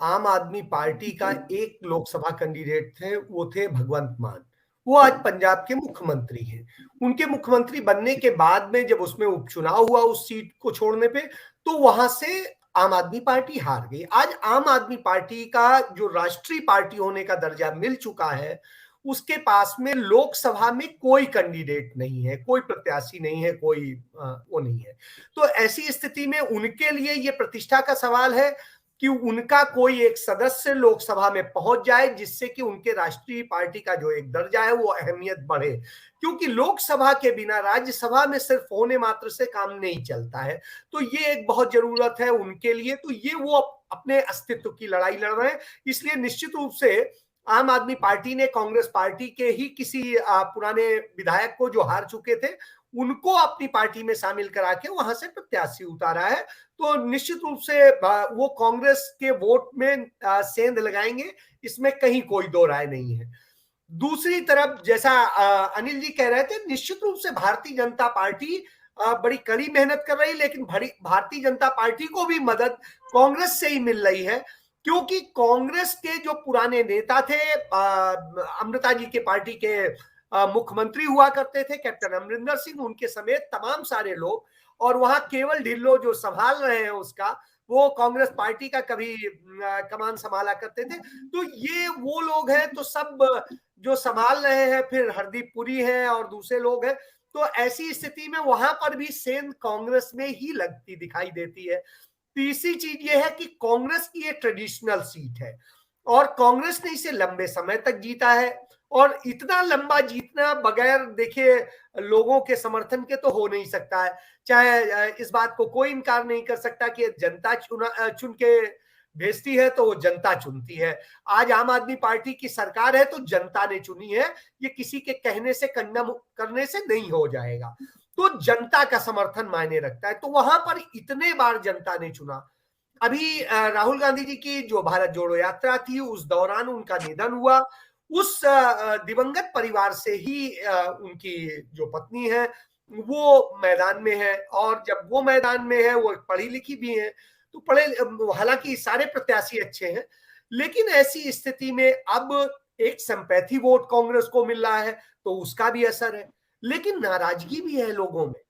[SPEAKER 5] आम आदमी पार्टी का एक लोकसभा कैंडिडेट थे, वो थे भगवंत मान। वो आज पंजाब के मुख्यमंत्री हैं। उनके मुख्यमंत्री बनने के बाद में जब उसमें उपचुनाव हुआ उस सीट को छोड़ने पे, तो वहां से आम आदमी पार्टी हार गई। आज आम आदमी पार्टी का जो राष्ट्रीय पार्टी होने का दर्जा मिल चुका है, उसके पास में लोकसभा में कोई कैंडिडेट नहीं है, कोई प्रत्याशी नहीं है, कोई वो नहीं है। तो ऐसी स्थिति में उनके लिए ये प्रतिष्ठा का सवाल है कि उनका कोई एक सदस्य लोकसभा में पहुंच जाए, जिससे कि उनके राष्ट्रीय पार्टी का जो एक दर्जा है वो अहमियत बढ़े। क्योंकि लोकसभा के बिना राज्यसभा में सिर्फ होने मात्र से काम नहीं चलता है। तो ये एक बहुत जरूरत है उनके लिए। तो ये वो अपने अस्तित्व की लड़ाई लड़ रहे हैं। इसलिए निश्चित रूप से आम आदमी पार्टी ने कांग्रेस पार्टी के ही किसी पुराने विधायक को जो हार चुके थे उनको अपनी पार्टी में शामिल करा के वहां से प्रत्याशी उतारा है। तो निश्चित रूप से वो कांग्रेस के वोट में सेंध लगाएंगे, इसमें कहीं कोई दो राय नहीं है। दूसरी तरफ जैसा अनिल जी कह रहे थे, निश्चित रूप से भारतीय जनता पार्टी बड़ी कड़ी मेहनत कर रही, लेकिन भारतीय जनता पार्टी को भी मदद कांग्रेस से ही मिल रही है, क्योंकि कांग्रेस के जो पुराने नेता थे, अमृता जी के पार्टी के मुख्यमंत्री हुआ करते थे कैप्टन अमरिंदर सिंह, उनके समेत तमाम सारे लोग, और वहां केवल ढिल्लो जो संभाल रहे हैं उसका, वो कांग्रेस पार्टी का कभी कमान संभाला करते थे। तो ये वो लोग हैं, तो सब जो संभाल रहे हैं, फिर हरदीप पुरी हैं और दूसरे लोग हैं। तो ऐसी स्थिति में वहां पर भी सेंध कांग्रेस में ही लगती दिखाई देती है। तीसरी चीज ये है कि कांग्रेस की ये ट्रेडिशनल सीट है और कांग्रेस ने इसे लंबे समय तक जीता है, और इतना लंबा जीतना बगैर देखे लोगों के समर्थन के तो हो नहीं सकता है। चाहे इस बात को कोई इनकार नहीं कर सकता कि जनता चुन के भेजती है तो वो जनता चुनती है। आज आम आदमी पार्टी की सरकार है तो जनता ने चुनी है, ये किसी के कहने से कंडम करने से नहीं हो जाएगा। तो जनता का समर्थन मायने रखता है, तो वहां पर इतने बार जनता ने चुना। अभी राहुल गांधी जी की जो भारत जोड़ो यात्रा थी, उस दौरान उनका निधन हुआ, उस दिवंगत परिवार से ही उनकी जो पत्नी है वो मैदान में है, और जब वो मैदान में है, वो पढ़ी लिखी भी है, तो पढ़े, हालांकि सारे प्रत्याशी अच्छे हैं, लेकिन ऐसी स्थिति में अब एक सिंपैथी वोट कांग्रेस को मिल रहा है तो उसका भी असर है, लेकिन नाराजगी भी है लोगों में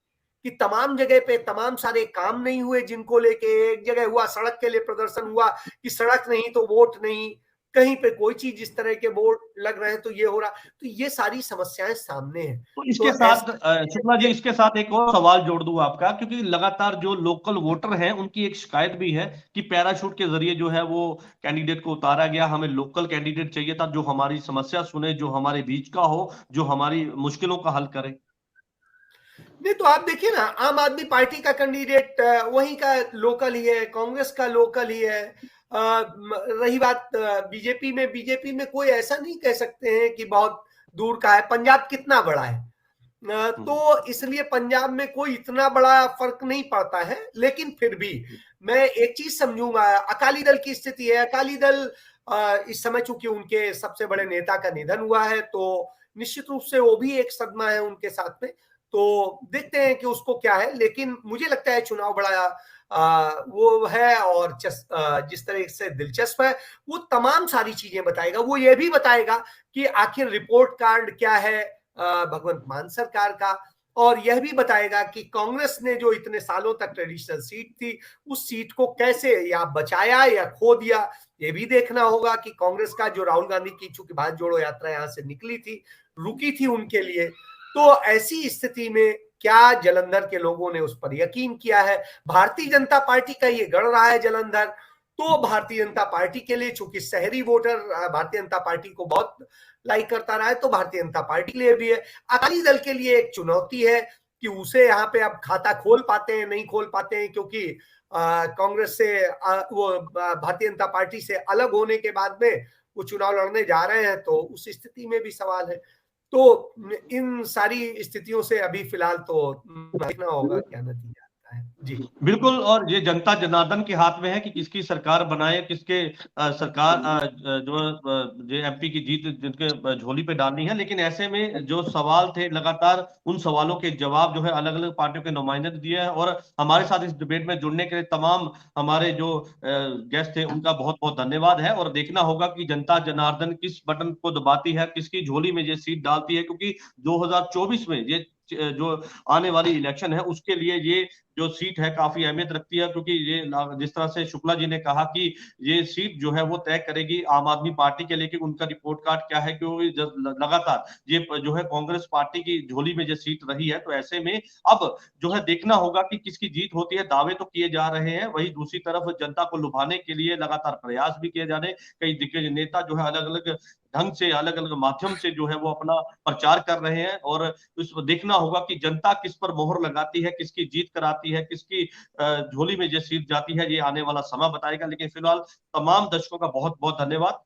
[SPEAKER 5] कि तमाम जगह पे तमाम सारे काम नहीं हुए जिनको लेके। एक जगह हुआ सड़क के लिए प्रदर्शन हुआ कि सड़क नहीं तो वोट नहीं, कहीं पे कोई चीज इस तरह के बोर्ड लग रहे हैं तो ये हो रहा, तो ये सारी समस्याएं सामने हैं।
[SPEAKER 1] तो इसके साथ शुक्ला जी, इसके साथ एक और सवाल जोड़ दूं आपका, क्योंकि लगातार जो लोकल वोटर हैं उनकी एक शिकायत भी है कि पैराशूट के जरिए जो है वो कैंडिडेट को उतारा गया। हमें लोकल कैंडिडेट चाहिए था जो हमारी समस्या सुने, जो हमारे बीच का हो, जो हमारी मुश्किलों का हल करे।
[SPEAKER 5] नहीं तो आप देखिए ना, आम आदमी पार्टी का कैंडिडेट वहीं का लोकल ही है, कांग्रेस का लोकल ही है। रही बात बीजेपी में कोई ऐसा नहीं कह सकते हैं कि बहुत दूर का है। पंजाब कितना बड़ा है, तो इसलिए पंजाब में कोई इतना बड़ा फर्क नहीं पड़ता है, लेकिन फिर भी मैं एक चीज समझूंगा, अकाली दल की स्थिति है। अकाली दल इस समय चूंकि उनके सबसे बड़े नेता का निधन हुआ है, तो निश्चित रूप से वो भी एक सदमा है उनके साथ में, तो देखते हैं कि उसको क्या है। लेकिन मुझे लगता है चुनाव बड़ा वो है, और जिस तरह से दिलचस्प है, वो तमाम सारी चीजें बताएगा। वो ये भी बताएगा कि आखिर रिपोर्ट कार्ड क्या है भगवंत मान सरकार का, और यह भी बताएगा कि कांग्रेस ने जो इतने सालों तक ट्रेडिशनल सीट थी, उस सीट को कैसे या बचाया या खो दिया। ये भी देखना होगा कि कांग्रेस का जो राहुल गांधी की चूंकि भारत जोड़ो यात्रा यहां से निकली थी, रुकी थी उनके लिए, तो ऐसी स्थिति में क्या जलंधर के लोगों ने उस पर यकीन किया है। भारतीय जनता पार्टी का ये गढ़ रहा है जलंधर, तो भारतीय जनता पार्टी के लिए, चूंकि शहरी वोटर भारतीय जनता पार्टी को बहुत लाइक करता रहा है, तो भारतीय जनता पार्टी के लिए भी है। अकाली दल के लिए एक चुनौती है कि उसे यहाँ पे अब खाता खोल पाते हैं नहीं खोल पाते हैं, क्योंकि कांग्रेस से वो भारतीय जनता पार्टी से अलग होने के बाद में वो चुनाव लड़ने जा रहे हैं, तो उस स्थिति में भी सवाल है। तो इन सारी स्थितियों से अभी फिलहाल तो देखना होगा क्या नतीजा आता है। जी
[SPEAKER 1] बिल्कुल, और ये जनता जनार्दन के हाथ में है कि किसकी सरकार बनाए, किसके सरकार जो एमपी की जीत जिनके झोली पे डालनी है। लेकिन ऐसे में जो सवाल थे, लगातार उन सवालों के जवाब जो है अलग अलग पार्टियों के नुमाइंदे ने दिए हैं, और हमारे साथ इस डिबेट में जुड़ने के लिए तमाम हमारे जो गेस्ट थे उनका बहुत बहुत धन्यवाद है। और देखना होगा कि जनता जनार्दन किस बटन को दबाती है, किसकी झोली में ये सीट डालती है, क्योंकि 2024 में ये जो आने वाली इलेक्शन है उसके लिए ये जो सीट है काफी अहमियत रखती है, क्योंकि ये जिस तरह से शुक्ला जी ने कहा कि ये सीट जो है वो तय करेगी आम आदमी पार्टी के लिए कि उनका रिपोर्ट कार्ड क्या है, क्योंकि लगातार ये जो है कांग्रेस पार्टी की झोली में जो सीट रही है। तो ऐसे में अब जो है देखना होगा कि किसकी जीत होती है। दावे तो किए जा रहे हैं, वही दूसरी तरफ जनता को लुभाने के लिए लगातार प्रयास भी किए जा रहे हैं। कई दिग्गज नेता जो है अलग अलग ढंग से, अलग अलग माध्यम से जो है वो अपना प्रचार कर रहे हैं। और इसको देखना होगा कि जनता किस पर मोहर लगाती है, किसकी जीत कराती है, किसकी झोली में जो सीट जाती है, ये आने वाला समय बताएगा। लेकिन फिलहाल तमाम दर्शकों का बहुत बहुत धन्यवाद।